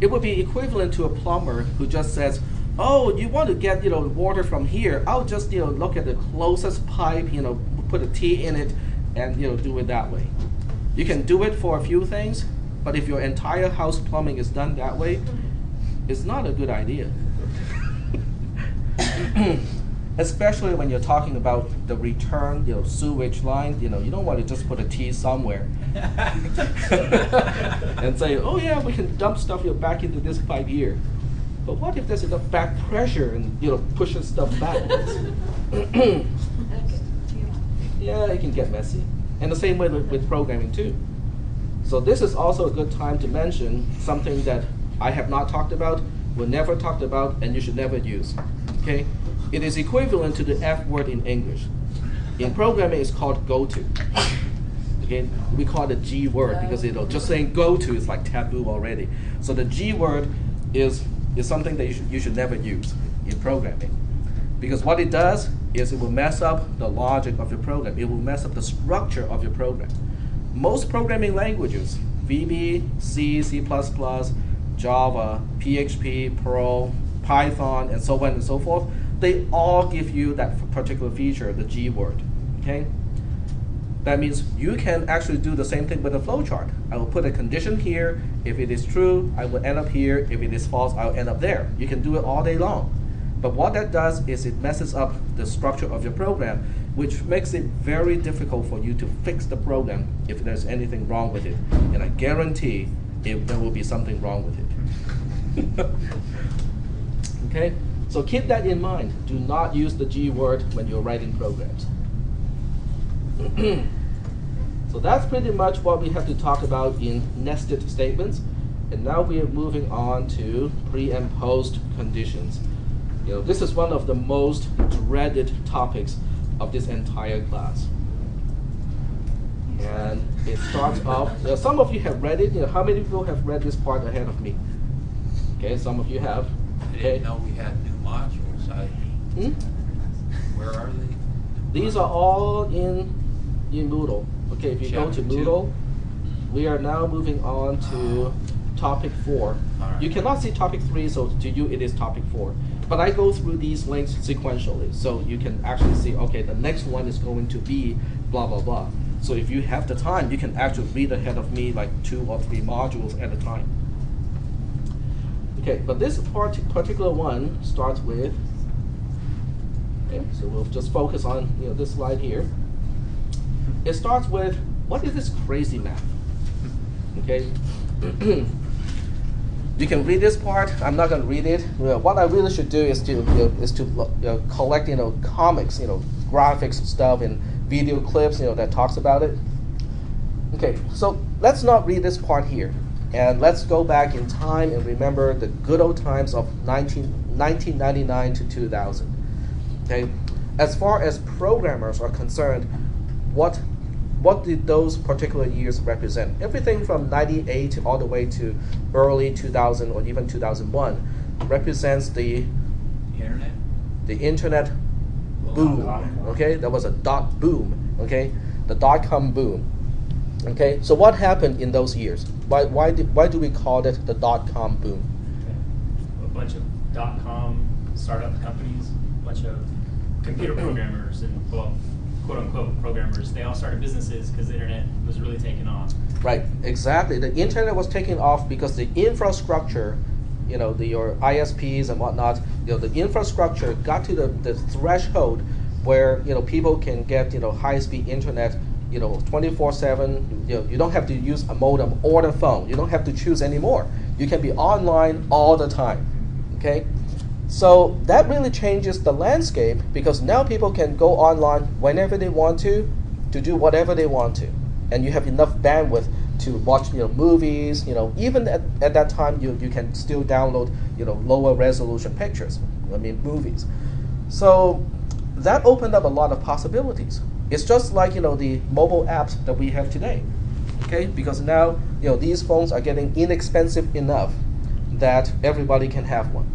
it would be equivalent to a plumber who just says, oh, you want to get water from here? I'll just look at the closest pipe, put a T in it, and do it that way. You can do it for a few things, but if your entire house plumbing is done that way, it's not a good idea. Especially when you're talking about the return, sewage line. You don't want to just put a T somewhere and say, oh yeah, we can dump stuff back into this pipe here. But what if there's enough back pressure and pushes stuff backwards? Yeah, it can get messy. And the same way with programming too. So this is also a good time to mention something that I have not talked about, will never talked about, and you should never use. Okay? It is equivalent to the F word in English. In programming, it's called go to. Okay? We call it the G word because just saying go to is like taboo already. So the G word is something that you should never use in programming. Because what it does is it will mess up the logic of your program. It will mess up the structure of your program. Most programming languages, VB, C, C++, Java, PHP, Perl, Python, and so on and so forth, they all give you that particular feature, the G word. Okay? That means you can actually do the same thing with a flowchart. I will put a condition here. If it is true, I will end up here. If it is false, I'll end up there. You can do it all day long. But what that does is it messes up the structure of your program, which makes it very difficult for you to fix the program if there's anything wrong with it. And I guarantee there will be something wrong with it. Okay? So keep that in mind. Do not use the G word when you're writing programs. So that's pretty much what we have to talk about in nested statements. And now we are moving on to pre and post conditions. This is one of the most dreaded topics of this entire class. And it starts off, some of you have read it. How many people have read this part ahead of me? Okay, some of you have. I didn't know we had new modules. Where are they? These are all in Moodle. Okay, if you go to Chapter 2. Moodle, we are now moving on to topic 4. Right. You cannot see topic 3, so to you it is topic 4. But I go through these links sequentially, so you can actually see, okay, the next one is going to be blah, blah, blah. So if you have the time, you can actually read ahead of me like 2 or 3 modules at a time. Okay, but this particular one starts with, okay, so we'll just focus on this slide here. It starts with, what is this crazy math? Okay. You can read this part. I'm not going to read it. What I really should do is to collect comics, graphics stuff and video clips that talks about it. Okay, so let's not read this part here, and let's go back in time and remember the good old times of 1999 to 2000. Okay, as far as programmers are concerned, what did those particular years represent? Everything from 98 all the way to early 2000 or even 2001 represents the Internet? internet boom. Okay, there was a dot boom. Okay, the dot-com boom. Okay, so what happened in those years? Why do we call it the dot-com boom? A bunch of .com startup companies, a bunch of computer programmers and quote-unquote programmers. They all started businesses because the internet was really taking off. Right, exactly. The internet was taking off because the infrastructure, your ISPs and whatnot, the infrastructure got to the threshold where people can get high-speed internet 24/7. You don't have to use a modem or the phone. You don't have to choose anymore. You can be online all the time. Okay, so that really changes the landscape because now people can go online whenever they want to do whatever they want to, and you have enough bandwidth to watch movies. Even at that time you can still download lower resolution pictures. Movies. So that opened up a lot of possibilities. It's just like the mobile apps that we have today, okay? Because now these phones are getting inexpensive enough that everybody can have one,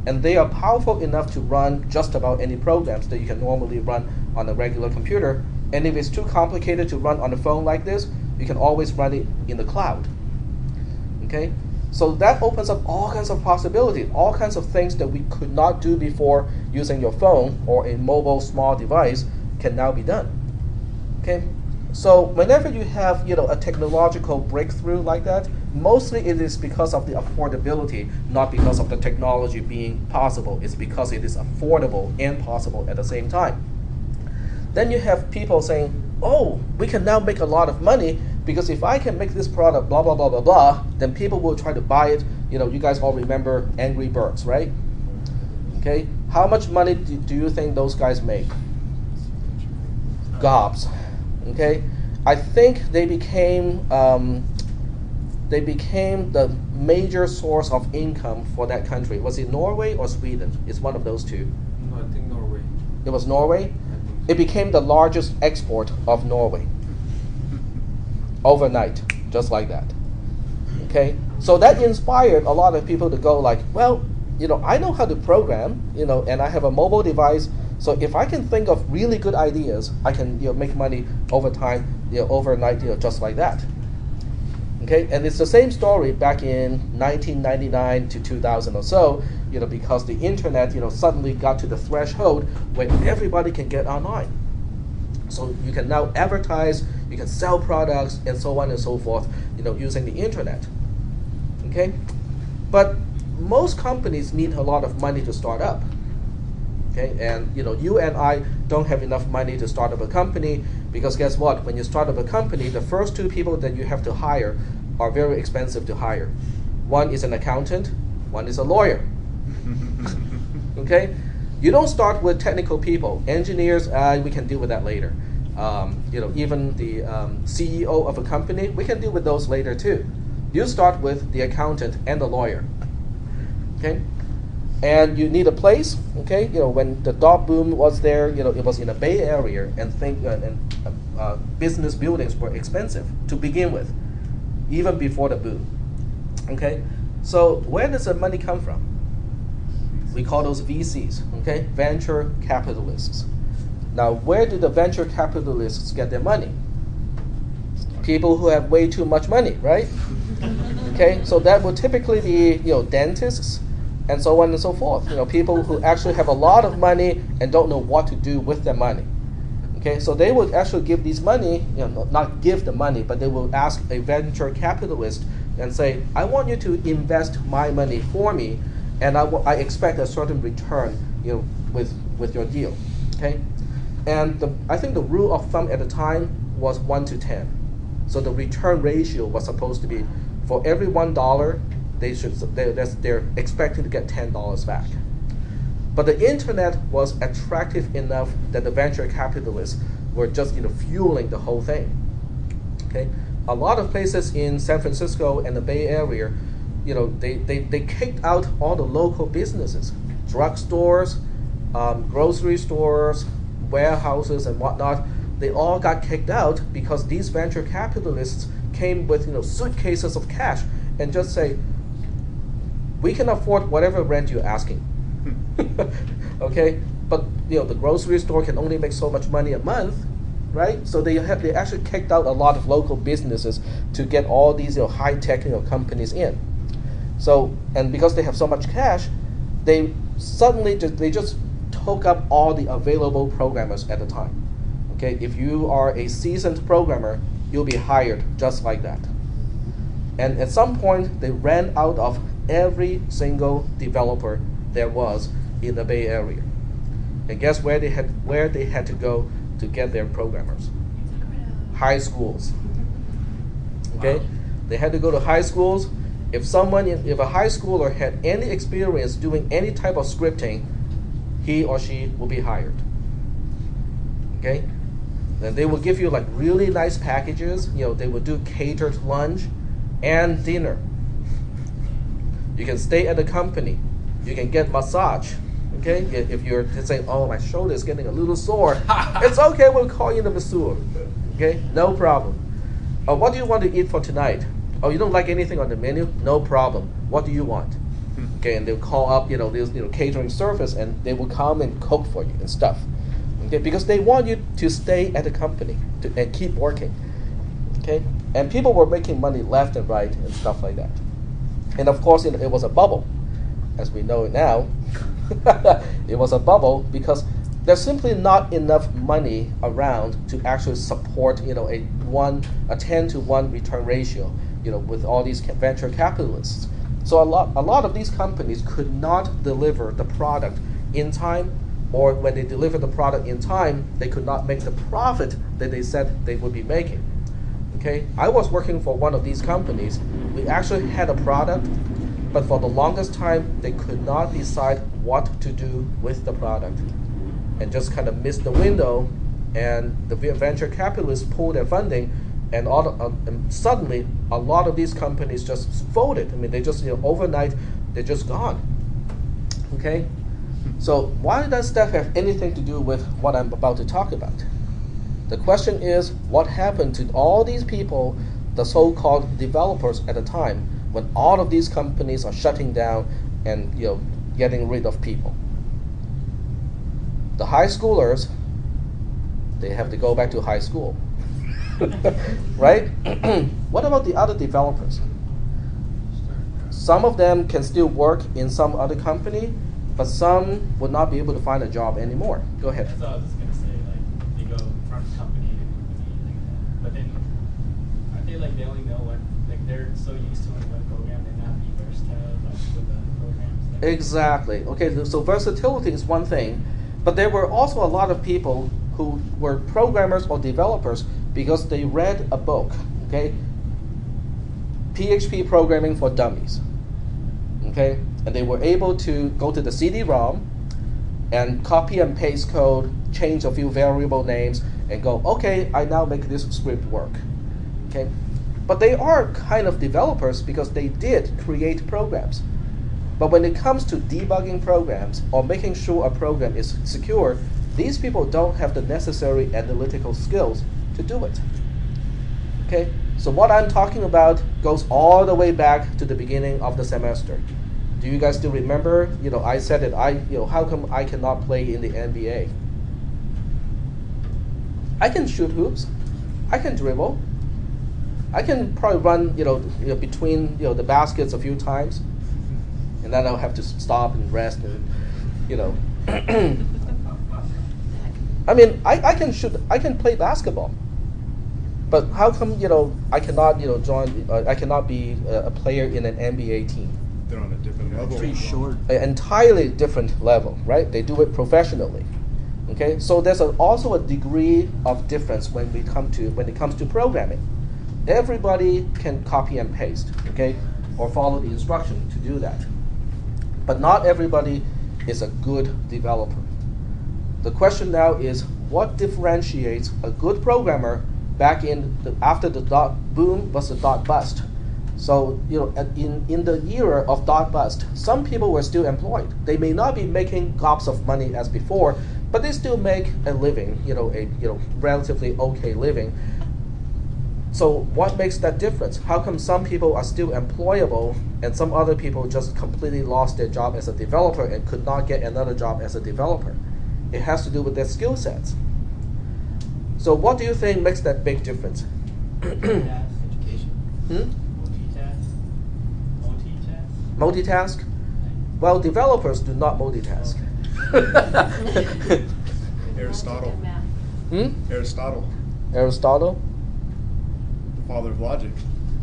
and they are powerful enough to run just about any programs that you can normally run on a regular computer. And if it's too complicated to run on a phone like this, you can always run it in the cloud. Okay, so that opens up all kinds of possibilities, all kinds of things that we could not do before using your phone or a mobile small device can now be done. Okay, so whenever you have a technological breakthrough like that, mostly it is because of the affordability, not because of the technology being possible. It's because it is affordable and possible at the same time. Then you have people saying, oh, we can now make a lot of money because if I can make this product blah blah blah blah blah, then people will try to buy it. You guys all remember Angry Birds, right? Okay, how much money do you think those guys make? Gobs. Okay, I think they became the major source of income for that country. Was it Norway or Sweden? It's one of those two. No, I think Norway. It was Norway. It became the largest export of Norway overnight, just like that. Okay, so that inspired a lot of people to go like, well, I know how to program, and I have a mobile device. So if I can think of really good ideas, I can make money over time, overnight, just like that. Okay, and it's the same story back in 1999 to 2000 or so, because the internet, suddenly got to the threshold when everybody can get online. So you can now advertise, you can sell products, and so on and so forth, using the internet. Okay, but most companies need a lot of money to start up. Okay, and you and I don't have enough money to start up a company because guess what? When you start up a company, the first two people that you have to hire are very expensive to hire. One is an accountant, one is a lawyer. Okay, you don't start with technical people, engineers. We can deal with that later. Even the CEO of a company, we can deal with those later too. You start with the accountant and the lawyer. Okay. And you need a place, okay? When the dot boom was there, it was in the Bay Area, and business buildings were expensive to begin with, even before the boom. Okay, so where does the money come from? We call those VCs, okay? Venture capitalists. Now, where do the venture capitalists get their money? People who have way too much money, right? Okay, so that would typically be dentists, and so on and so forth. People who actually have a lot of money and don't know what to do with their money. Okay, so they would actually give these money, not give the money, but they will ask a venture capitalist and say, I want you to invest my money for me, and I expect a certain return, with your deal. Okay, and I think the rule of thumb at the time was 1 to 10. So the return ratio was supposed to be for every $1. They're expecting to get $10 back. But the internet was attractive enough that the venture capitalists were just fueling the whole thing. Okay, a lot of places in San Francisco and the Bay Area, they kicked out all the local businesses, drugstores, grocery stores, warehouses, and whatnot. They all got kicked out because these venture capitalists came with suitcases of cash and just say, we can afford whatever rent you're asking. Okay, but the grocery store can only make so much money a month, right? So they actually kicked out a lot of local businesses to get all these high tech companies in. So, and because they have so much cash, they suddenly just took up all the available programmers at the time. Okay, if you are a seasoned programmer, you'll be hired just like that. And at some point, they ran out of every single developer there was in the Bay Area. And guess where they had to go to get their programmers? High schools. Okay, they had to go to high schools. If a high schooler had any experience doing any type of scripting, he or she will be hired. Okay, then they will give you like really nice packages. They will do catered lunch and dinner. You can stay at the company. You can get massage. Okay, if you're saying, oh, my shoulder is getting a little sore, it's okay. We'll call you the masseur. Okay, no problem. What do you want to eat for tonight? Oh, you don't like anything on the menu? No problem. What do you want? Okay, and they'll call up, this catering service, and they will come and cook for you and stuff. Okay, because they want you to stay at the company and keep working. Okay, and people were making money left and right and stuff like that. And of course, it was a bubble, as we know it now. It was a bubble because there's simply not enough money around to actually support, a 10-to-1 return ratio, with all these venture capitalists. So a lot of these companies could not deliver the product in time, or when they deliver the product in time, they could not make the profit that they said they would be making. Okay, I was working for one of these companies. We actually had a product, but for the longest time, they could not decide what to do with the product, and just kind of missed the window, and the venture capitalists pulled their funding, and suddenly a lot of these companies just folded. I mean, they just overnight they're just gone. Okay, so why does that have anything to do with what I'm about to talk about? The question is, what happened to all these people, the so-called developers at the time, when all of these companies are shutting down and getting rid of people? The high schoolers, they have to go back to high school. Right? What about the other developers? Some of them can still work in some other company, but some would not be able to find a job anymore. Go ahead. That's what I was just gonna say. Like, they go from company to company like that. But then, aren't they like they only know what? Like they're so used to only one program, they're not be versatile like with the programs. Exactly. Okay. So versatility is one thing, but there were also a lot of people who were programmers or developers because they read a book. Okay. PHP programming for dummies. Okay, and they were able to go to the CD-ROM and copy and paste code, change a few variable names, and go, okay, I now make this script work. Okay, but they are kind of developers because they did create programs. But when it comes to debugging programs or making sure a program is secure, these people don't have the necessary analytical skills to do it. Okay, so what I'm talking about goes all the way back to the beginning of the semester. Do you guys still remember? I said that how come I cannot play in the NBA? I can shoot hoops, I can dribble, I can probably run, between the baskets a few times, and then I'll have to stop and rest and, I mean, I can shoot, I can play basketball. But how come I cannot join? I cannot be a player in an NBA team? They're on a different level. Pretty short. An entirely different level, right? They do it professionally. Okay, so there's also a degree of difference when it comes to programming. Everybody can copy and paste, okay, or follow the instruction to do that. But not everybody is a good developer. The question now is, what differentiates a good programmer back after the dot boom was the dot bust? So in the era of dot bust, some people were still employed. They may not be making gobs of money as before, but they still make a living, a relatively okay living. So what makes that difference? How come some people are still employable and some other people just completely lost their job as a developer and could not get another job as a developer? It has to do with their skill sets. So what do you think makes that big difference? Education. Multitask? Well, developers do not multitask. Aristotle. Aristotle, Aristotle? the father of logic.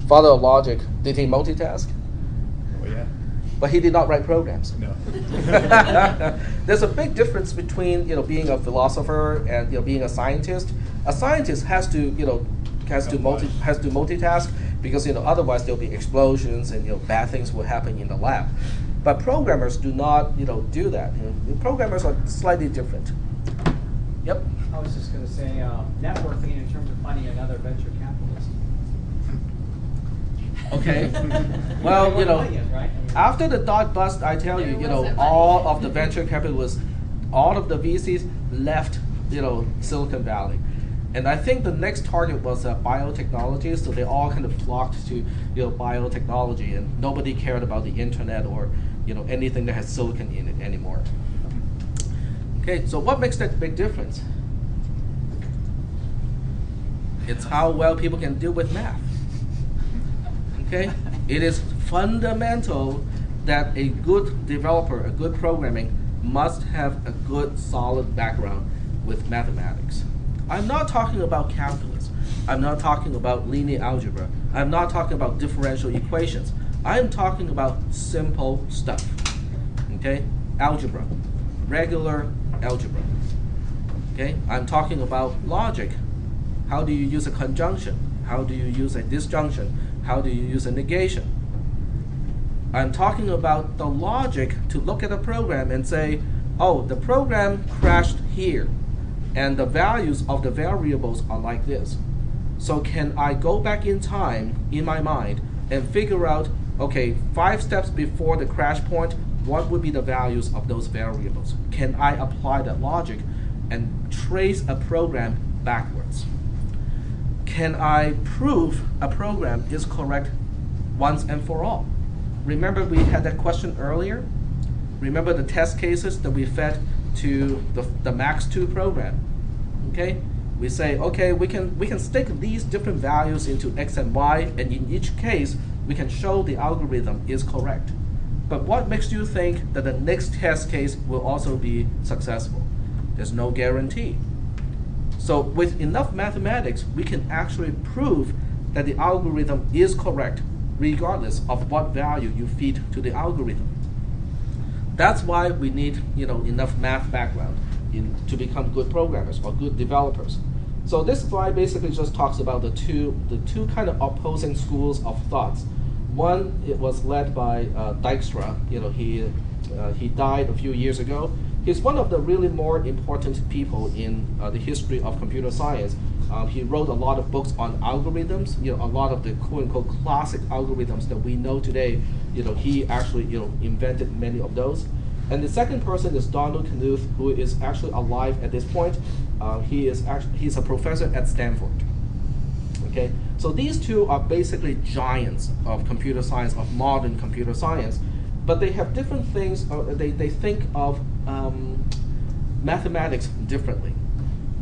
Father of logic. Did he multitask? Oh yeah. but he did not write programs. No. There's a big difference between being a philosopher and being a scientist. A scientist has to has to multitask because otherwise there'll be explosions and bad things will happen in the lab. But programmers do not do that. Programmers are slightly different. Yep. I was just going to say networking in terms of finding another venture capitalist. Okay. Well, Money is, right? I mean, after the dot bust, I tell you, There wasn't all money. of the venture capitalists, all of the VCs left, Silicon Valley. And I think the next target was biotechnology, so they all kind of flocked to biotechnology, and nobody cared about the internet or anything that has silicon in it anymore. Okay, so what makes that big difference? It's how well people can deal with math. Okay, it is fundamental that a good developer, a good programming, must have a good solid background with mathematics. I'm not talking about calculus. I'm not talking about linear algebra. I'm not talking about differential equations. I'm talking about simple stuff. Okay? Algebra. Regular algebra. Okay? I'm talking about logic. How do you use a conjunction? How do you use a disjunction? How do you use a negation? I'm talking about the logic to look at a program and say, oh, the program crashed here, and the values of the variables are like this. So can I go back in time in my mind and figure out, okay, 5 steps before the crash point, what would be the values of those variables? Can I apply that logic and trace a program backwards? Can I prove a program is correct once and for all? Remember we had that question earlier? Remember the test cases that we fed to the Max2 program? Okay? We say, okay, we can stick these different values into X and Y, and in each case, we can show the algorithm is correct. But what makes you think that the next test case will also be successful? There's no guarantee. So with enough mathematics, we can actually prove that the algorithm is correct regardless of what value you feed to the algorithm. That's why we need enough math background to become good programmers or good developers. So this slide basically just talks about the two kind of opposing schools of thoughts. One, it was led by Dijkstra. He died a few years ago. He's one of the really more important people in the history of computer science. He wrote a lot of books on algorithms. A lot of the quote-unquote classic algorithms that we know today. He actually invented many of those. And the second person is Donald Knuth, who is actually alive at this point. He's a professor at Stanford. Okay, so these two are basically giants of computer science, of modern computer science, but they have different things. They think of mathematics differently.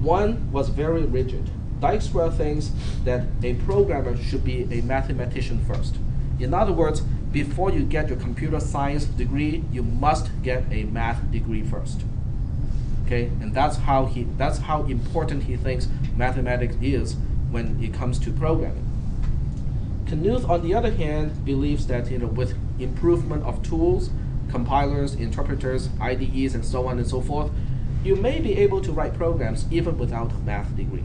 One was very rigid. Dijkstra thinks that a programmer should be a mathematician first. In other words, before you get your computer science degree, you must get a math degree first. Okay, and that's how important he thinks mathematics is when it comes to programming. Knuth, on the other hand, believes that with improvement of tools, compilers, interpreters, IDEs, and so on and so forth, you may be able to write programs even without a math degree.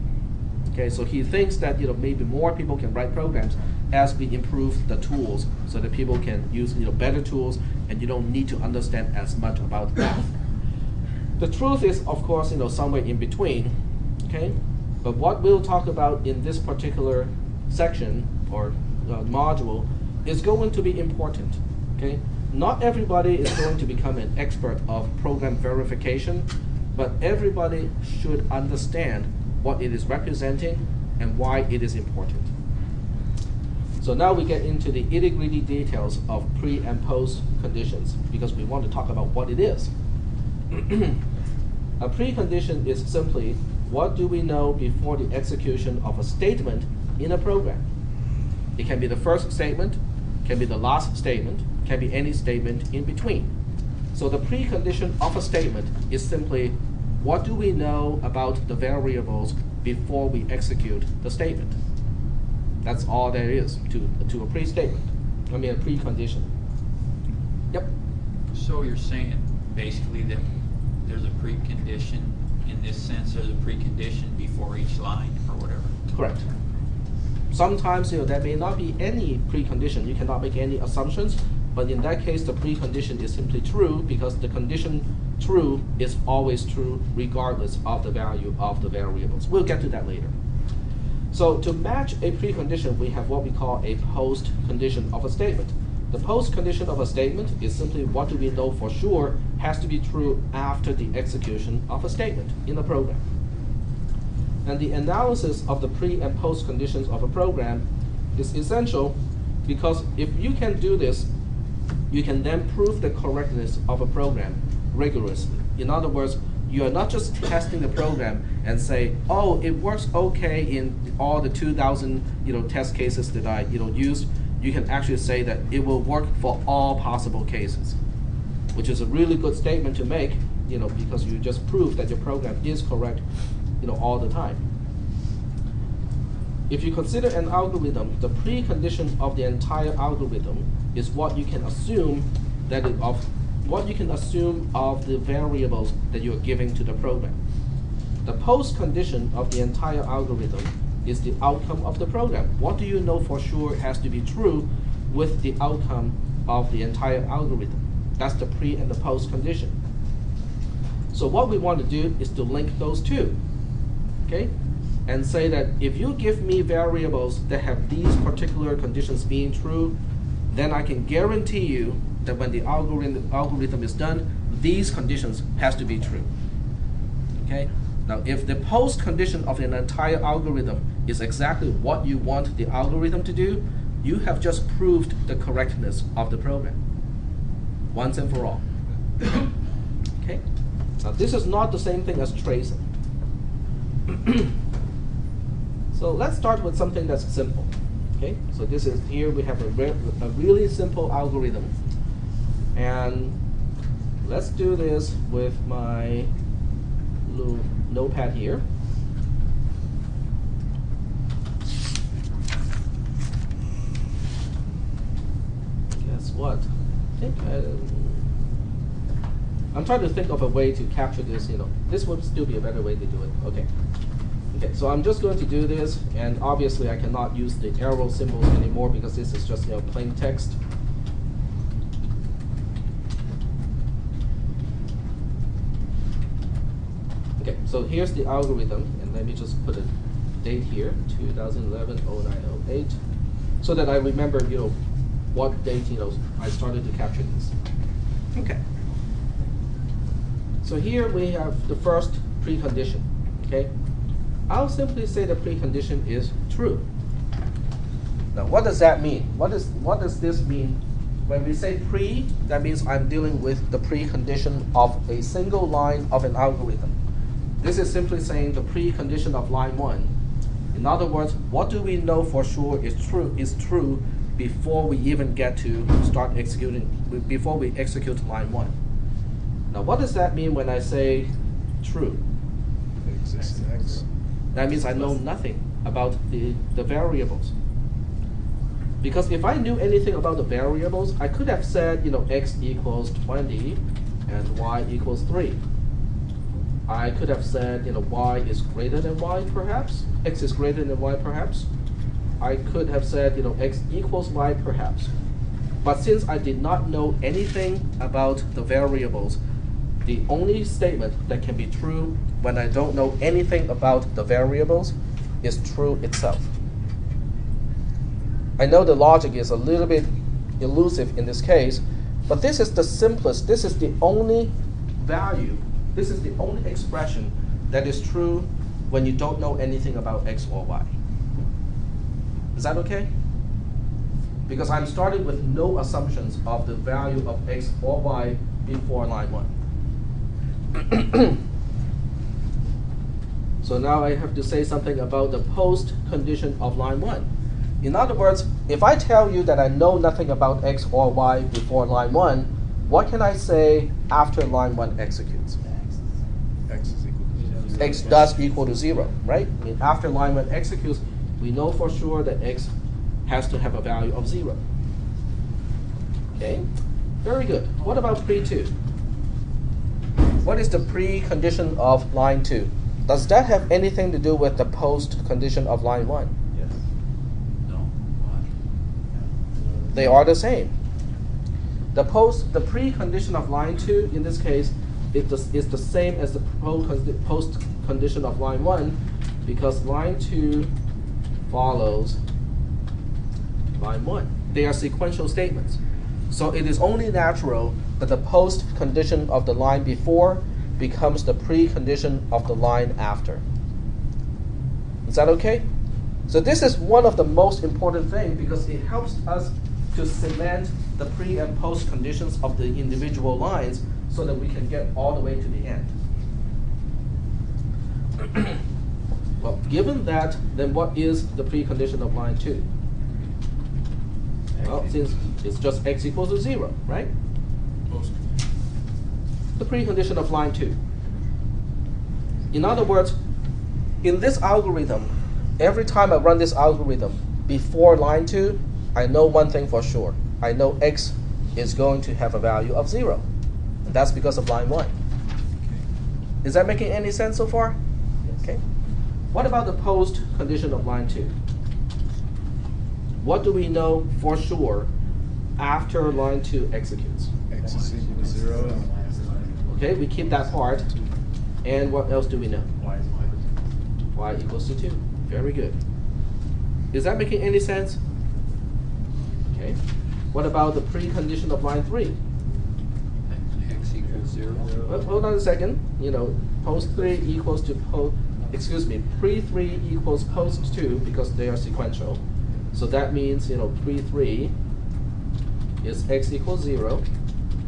Okay, so he thinks that maybe more people can write programs as we improve the tools, so that people can use better tools, and you don't need to understand as much about math. The truth is, of course, somewhere in between. Okay, but what we'll talk about in this particular section or module is going to be important. Okay, not everybody is going to become an expert of program verification, but everybody should understand what it is representing and why it is important. So now we get into the itty-gritty details of pre and post conditions, because we want to talk about what it is. A precondition is simply, what do we know before the execution of a statement in a program? It can be the first statement, can be the last statement, can be any statement in between. So the precondition of a statement is simply, what do we know about the variables before we execute the statement? That's all there is to a pre-statement. A precondition. Yep. So you're saying basically that there's a precondition, in this sense, there's a precondition before each line or whatever? Correct. Sometimes there may not be any precondition. You cannot make any assumptions, but in that case, the precondition is simply true because the condition true is always true regardless of the value of the variables. We'll get to that later. So to match a precondition, we have what we call a post condition of a statement. The post condition of a statement is simply what do we know for sure has to be true after the execution of a statement in a program. And the analysis of the pre and post conditions of a program is essential because if you can do this, you can then prove the correctness of a program rigorously. In other words, you are not just testing the program and say, oh, it works okay in all the 2,000 test cases that I used. You can actually say that it will work for all possible cases, which is a really good statement to make, because you just prove that your program is correct, all the time. If you consider an algorithm, the precondition of the entire algorithm is what you can assume of the variables that you are giving to the program. The post condition of the entire algorithm is the outcome of the program. What do you know for sure has to be true with the outcome of the entire algorithm? That's the pre and the post condition. So what we want to do is to link those two, okay? And say that if you give me variables that have these particular conditions being true, then I can guarantee you that when the algorithm is done, these conditions has to be true, okay? Now, if the post condition of an entire algorithm is exactly what you want the algorithm to do, you have just proved the correctness of the program once and for all. Okay? Now, this is not the same thing as tracing. So let's start with something that's simple. Okay? So this is here we have a really simple algorithm, and let's do this with my little notepad here. Guess what? I think I'm trying to think of a way to capture this. This would still be a better way to do it. Okay. Okay. So I'm just going to do this, and obviously I cannot use the arrow symbols anymore because this is just plain text. Okay, so here's the algorithm, and let me just put a date here, 2011-09-08, so that I remember, what date, I started to capture this. Okay. So here we have the first precondition, okay? I'll simply say the precondition is true. Now, what does that mean? What does this mean? When we say pre, that means I'm dealing with the precondition of a single line of an algorithm. This is simply saying the precondition of line 1. In other words, what do we know for sure is true before we even get to start executing, before we execute line 1. Now, what does that mean when I say true? Exists X. That means I know nothing about the variables. Because if I knew anything about the variables, I could have said, x equals 20 and y equals 3. I could have said, y is greater than y, perhaps. X is greater than y, perhaps. I could have said, x equals y, perhaps. But since I did not know anything about the variables, the only statement that can be true when I don't know anything about the variables is true itself. I know the logic is a little bit elusive in this case, but this is the simplest, this is the only value, this is the only expression that is true when you don't know anything about x or y. Is that okay? Because I'm starting with no assumptions of the value of x or y before line 1. So now I have to say something about the post condition of line 1. In other words, if I tell you that I know nothing about x or y before line 1, what can I say after line 1 executes? X is equal to 0. X does equal to 0, right? I mean, after line 1 executes, we know for sure that x has to have a value of 0. Okay? Very good. What about pre-2? What is the precondition of line 2? Does that have anything to do with the post condition of line 1? Yes. No. What? They are the same. The precondition of line 2 in this case is the same as the post condition of line 1 because line 2 follows line 1. They are sequential statements. So it is only natural that the post condition of the line before becomes the precondition of the line after. Is that okay? So this is one of the most important things because it helps us to cement the pre and post conditions of the individual lines so that we can get all the way to the end. Well, given that, then what is the precondition of line 2? Well, since it's just x equals to 0, right? The precondition of line 2. In other words, in this algorithm, every time I run this algorithm before line 2, I know one thing for sure. I know x is going to have a value of 0. And that's because of line 1. Is that making any sense so far? Yes. Okay. What about the post condition of line 2? What do we know for sure after line 2 executes? X is equal to 0. Okay, we keep that part. And what else do we know? Y is equal to Y equals to 2. Very good. Is that making any sense? Okay. What about the precondition of line 3? X equals 0. Well, hold on a second. Post 3 equals to pre 3 equals post 2 because they are sequential. So that means, pre 3 is x equals 0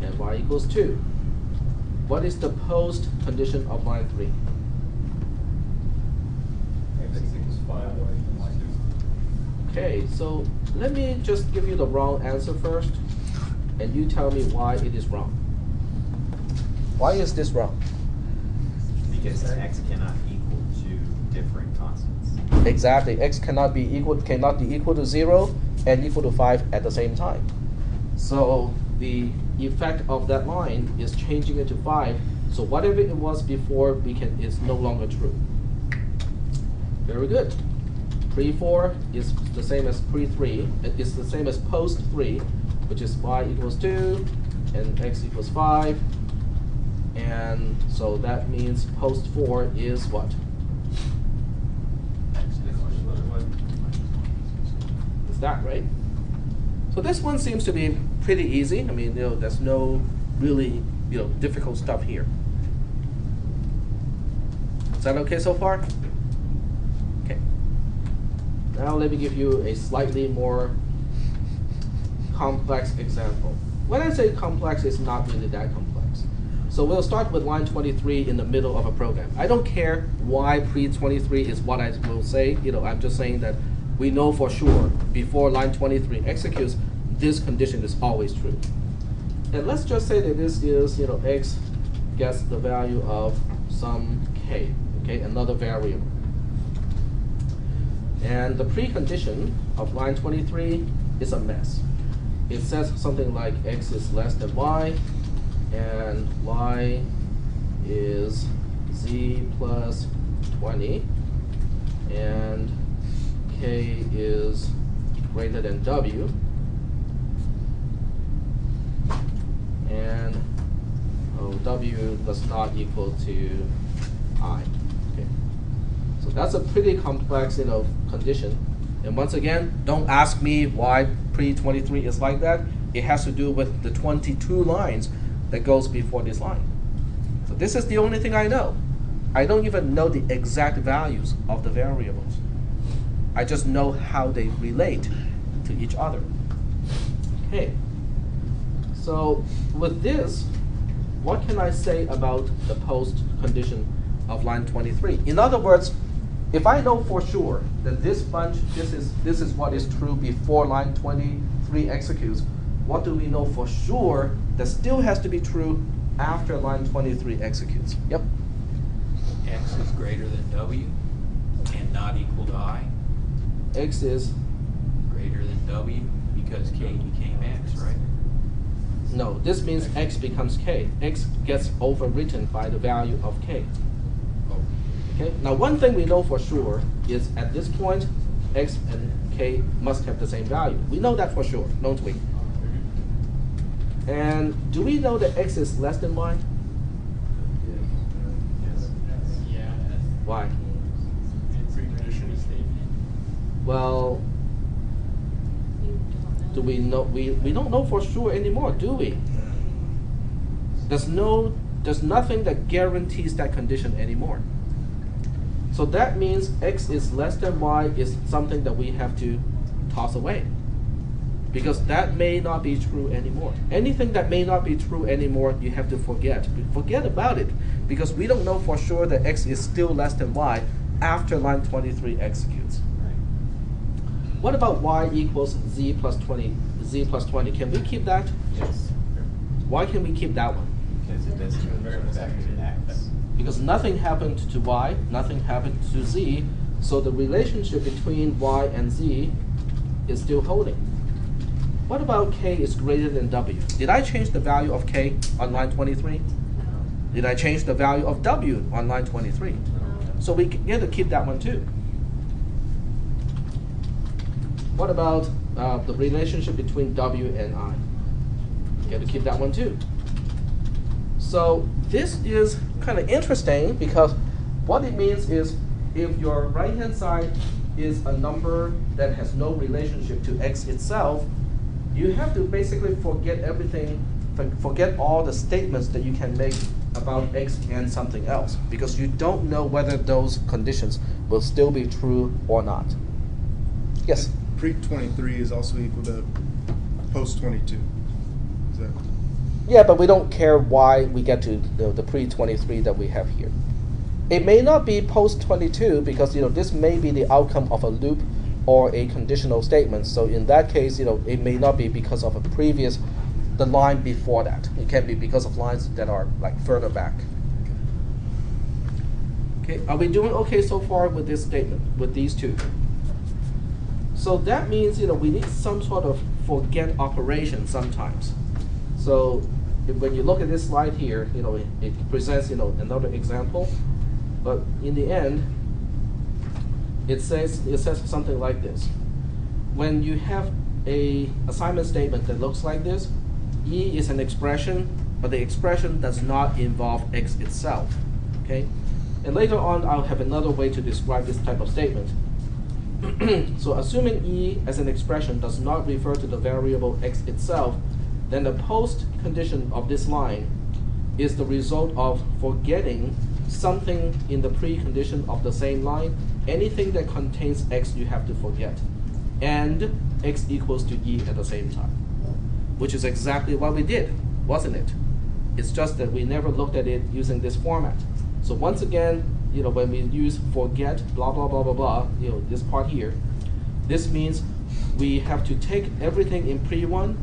and y equals 2. What is the post condition of line 3? X equals 5, Y equals 2. Okay, so let me just give you the wrong answer first, and you tell me why it is wrong. Why is this wrong? Because x cannot equal to different constants. Exactly, x cannot be equal to 0 and equal to 5 at the same time. So the effect of that line is changing it to 5. So whatever it was before is no longer true. Very good. Pre 4 is the same as pre 3. It is the same as post 3, which is y equals 2 and x equals 5. And so that means post 4 is what? Is that right? So this one seems to be pretty easy. I mean, there's no really, difficult stuff here. Is that okay so far? Okay. Now let me give you a slightly more complex example. When I say complex, it's not really that complex. So we'll start with line 23 in the middle of a program. I don't care why pre-23 is what I will say. I'm just saying that we know for sure before line 23 executes, this condition is always true. And let's just say that this is, x gets the value of some k, okay, another variable. And the precondition of line 23 is a mess. It says something like x is less than y, and y is z plus 20, and k is greater than w, and w does not equal to I. Okay. So that's a pretty complex, condition. And once again, don't ask me why pre-23 is like that. It has to do with the 22 lines that goes before this line. So this is the only thing I know. I don't even know the exact values of the variables. I just know how they relate to each other. Okay. So with this, what can I say about the post condition of line 23? In other words, if I know for sure that this is what is true before line 23 executes, what do we know for sure that still has to be true after line 23 executes? Yep. X is greater than W and not equal to I. X is Greater than W because K became X, right? No, this means x becomes k. X gets overwritten by the value of k. Okay. Now, one thing we know for sure is at this point, x and k must have the same value. We know that for sure, don't we? And do we know that x is less than y? Yeah. Why? Precondition statement. Well, do we know? We don't know for sure anymore, do we? There's nothing that guarantees that condition anymore. So that means x is less than y is something that we have to toss away, because that may not be true anymore. Anything that may not be true anymore, you have to forget. Forget about it, because we don't know for sure that x is still less than y after line 23 executes. What about y equals z plus 20? Z plus 20. Can we keep that? Yes. Why can we keep that one? Because it doesn't revert back to x. Because nothing happened to y, nothing happened to z, so the relationship between y and z is still holding. What about k is greater than w? Did I change the value of k on line 23? Did I change the value of w on line 23? So we get to keep that one too. What about the relationship between w and I? Get to keep that one too. So this is kind of interesting, because what it means is if your right-hand side is a number that has no relationship to x itself, you have to basically forget everything, forget all the statements that you can make about x and something else, because you don't know whether those conditions will still be true or not. Yes? Pre-23 is also equal to post-22. Is that? Yeah, but we don't care why we get to the pre-23 that we have here. It may not be post-22 because this may be the outcome of a loop or a conditional statement. So in that case, it may not be because of the line before that. It can be because of lines that are like further back. Okay, are we doing okay so far with this statement, with these two? So that means we need some sort of forget operation sometimes. So when you look at this slide here, it presents another example, but in the end, it says something like this. When you have a assignment statement that looks like this, E is an expression, but the expression does not involve x itself. Okay, and later on I'll have another way to describe this type of statement. So assuming E as an expression does not refer to the variable x itself, then the post condition of this line is the result of forgetting something in the precondition of the same line. Anything that contains x you have to forget, and x equals to E at the same time, which is exactly what we did, wasn't it? It's just that we never looked at it using this format. So once again, when we use forget, blah, blah, blah, blah, blah, this part here, this means we have to take everything in pre-1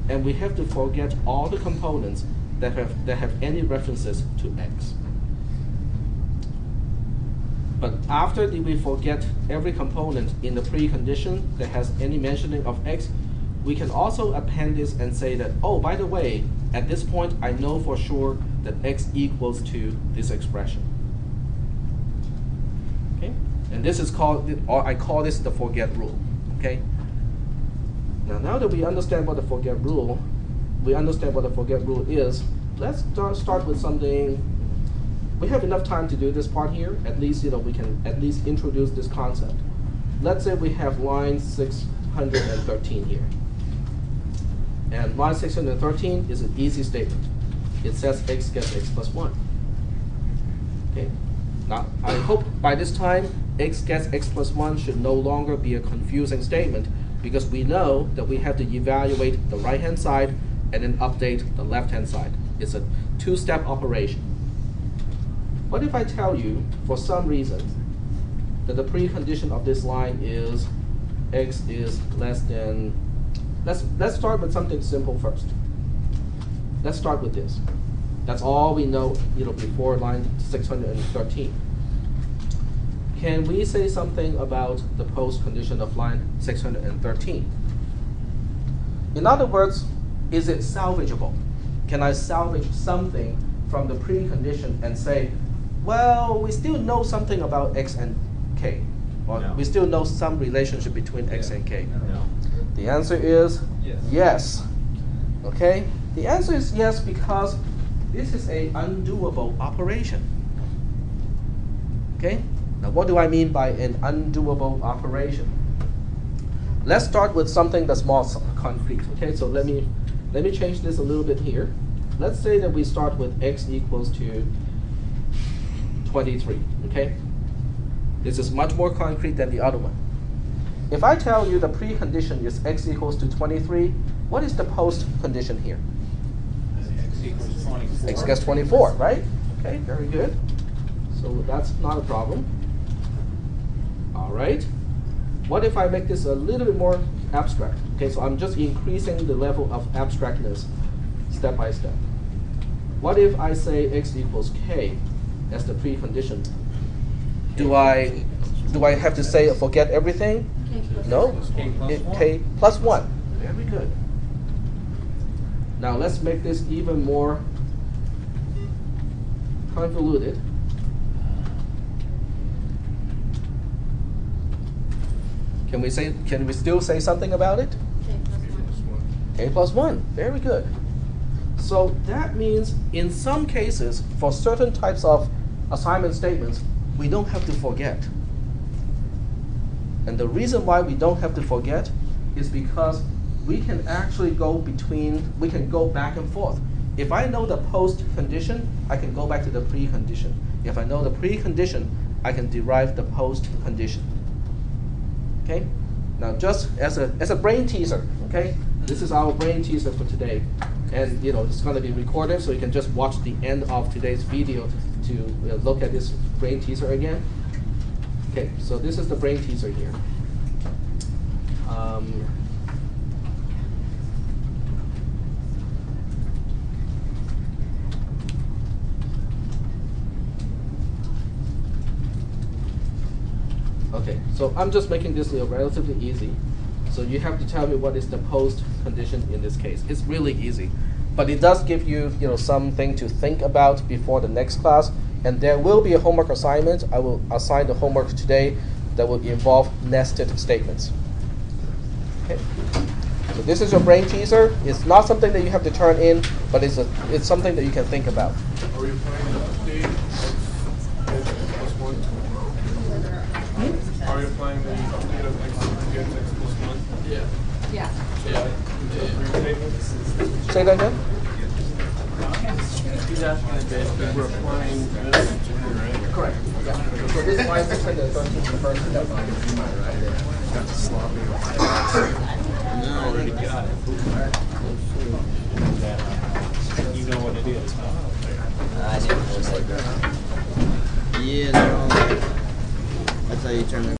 and we have to forget all the components that have any references to x. But after we forget every component in the precondition that has any mentioning of x, we can also append this and say that, oh, by the way, at this point, I know for sure that x equals to this expression. Okay? And this is called, or I call this the forget rule. Okay? Now that we understand what the forget rule, is, let's start with something. We have enough time to do this part here. At least, we can at least introduce this concept. Let's say we have line 613 here. And line 613 is an easy statement. It says x gets x plus 1. Okay. Now, I hope by this time, x gets x plus 1 should no longer be a confusing statement, because we know that we have to evaluate the right-hand side and then update the left-hand side. It's a two-step operation. What if I tell you, for some reason, that the precondition of this line is x is less than, let's start with something simple first. Let's start with this. That's all we know, before line 613. Can we say something about the post condition of line 613? In other words, is it salvageable? Can I salvage something from the precondition and say, well, we still know something about x and k, or No. we still know some relationship between x and k? No. The answer is Yes. yes. Okay? The answer is yes because this is a undoable operation. Okay? Now what do I mean by an undoable operation? Let's start with something that's more concrete. Okay, so let me change this a little bit here. Let's say that we start with x equals to 23. Okay? This is much more concrete than the other one. If I tell you the precondition is x equals to 23, what is the post condition here? X equals 24. X gets 24, right? Okay, very good. So that's not a problem. All right. What if I make this a little bit more abstract? Okay, so I'm just increasing the level of abstractness step by step. What if I say x equals k as the precondition? Do I have to say forget everything? No. K plus 1. K plus 1. Very good. Now let's make this even more convoluted. Can we still say something about it? K plus 1. Very good. So that means in some cases, for certain types of assignment statements, we don't have to forget. And the reason why we don't have to forget is because we can actually we can go back and forth. If I know the post condition, I can go back to the precondition. If I know the precondition, I can derive the post condition. Okay? Now just as a brain teaser, okay? This is our brain teaser for today. And it's going to be recorded, so you can just watch the end of today's video to look at this brain teaser again. Okay, so this is the brain teaser here. Okay, so I'm just making this relatively easy. So you have to tell me what is the post condition in this case. It's really easy, but it does give you something to think about before the next class. And there will be a homework assignment. I will assign the homework today that will involve nested statements. Okay. So this is your brain teaser. It's not something that you have to turn in, but it's something that you can think about. Are we planning to update x plus 1? Are you applying the update of x against x plus 1? Yeah. Yeah. Say that again? He's asking if we're applying this, right? Correct. Yeah. So this is why I said that 13 the first step. Got sloppy. No, already got it. You know what it is, huh? I didn't know. Yeah, they're all like, that's how you turn it.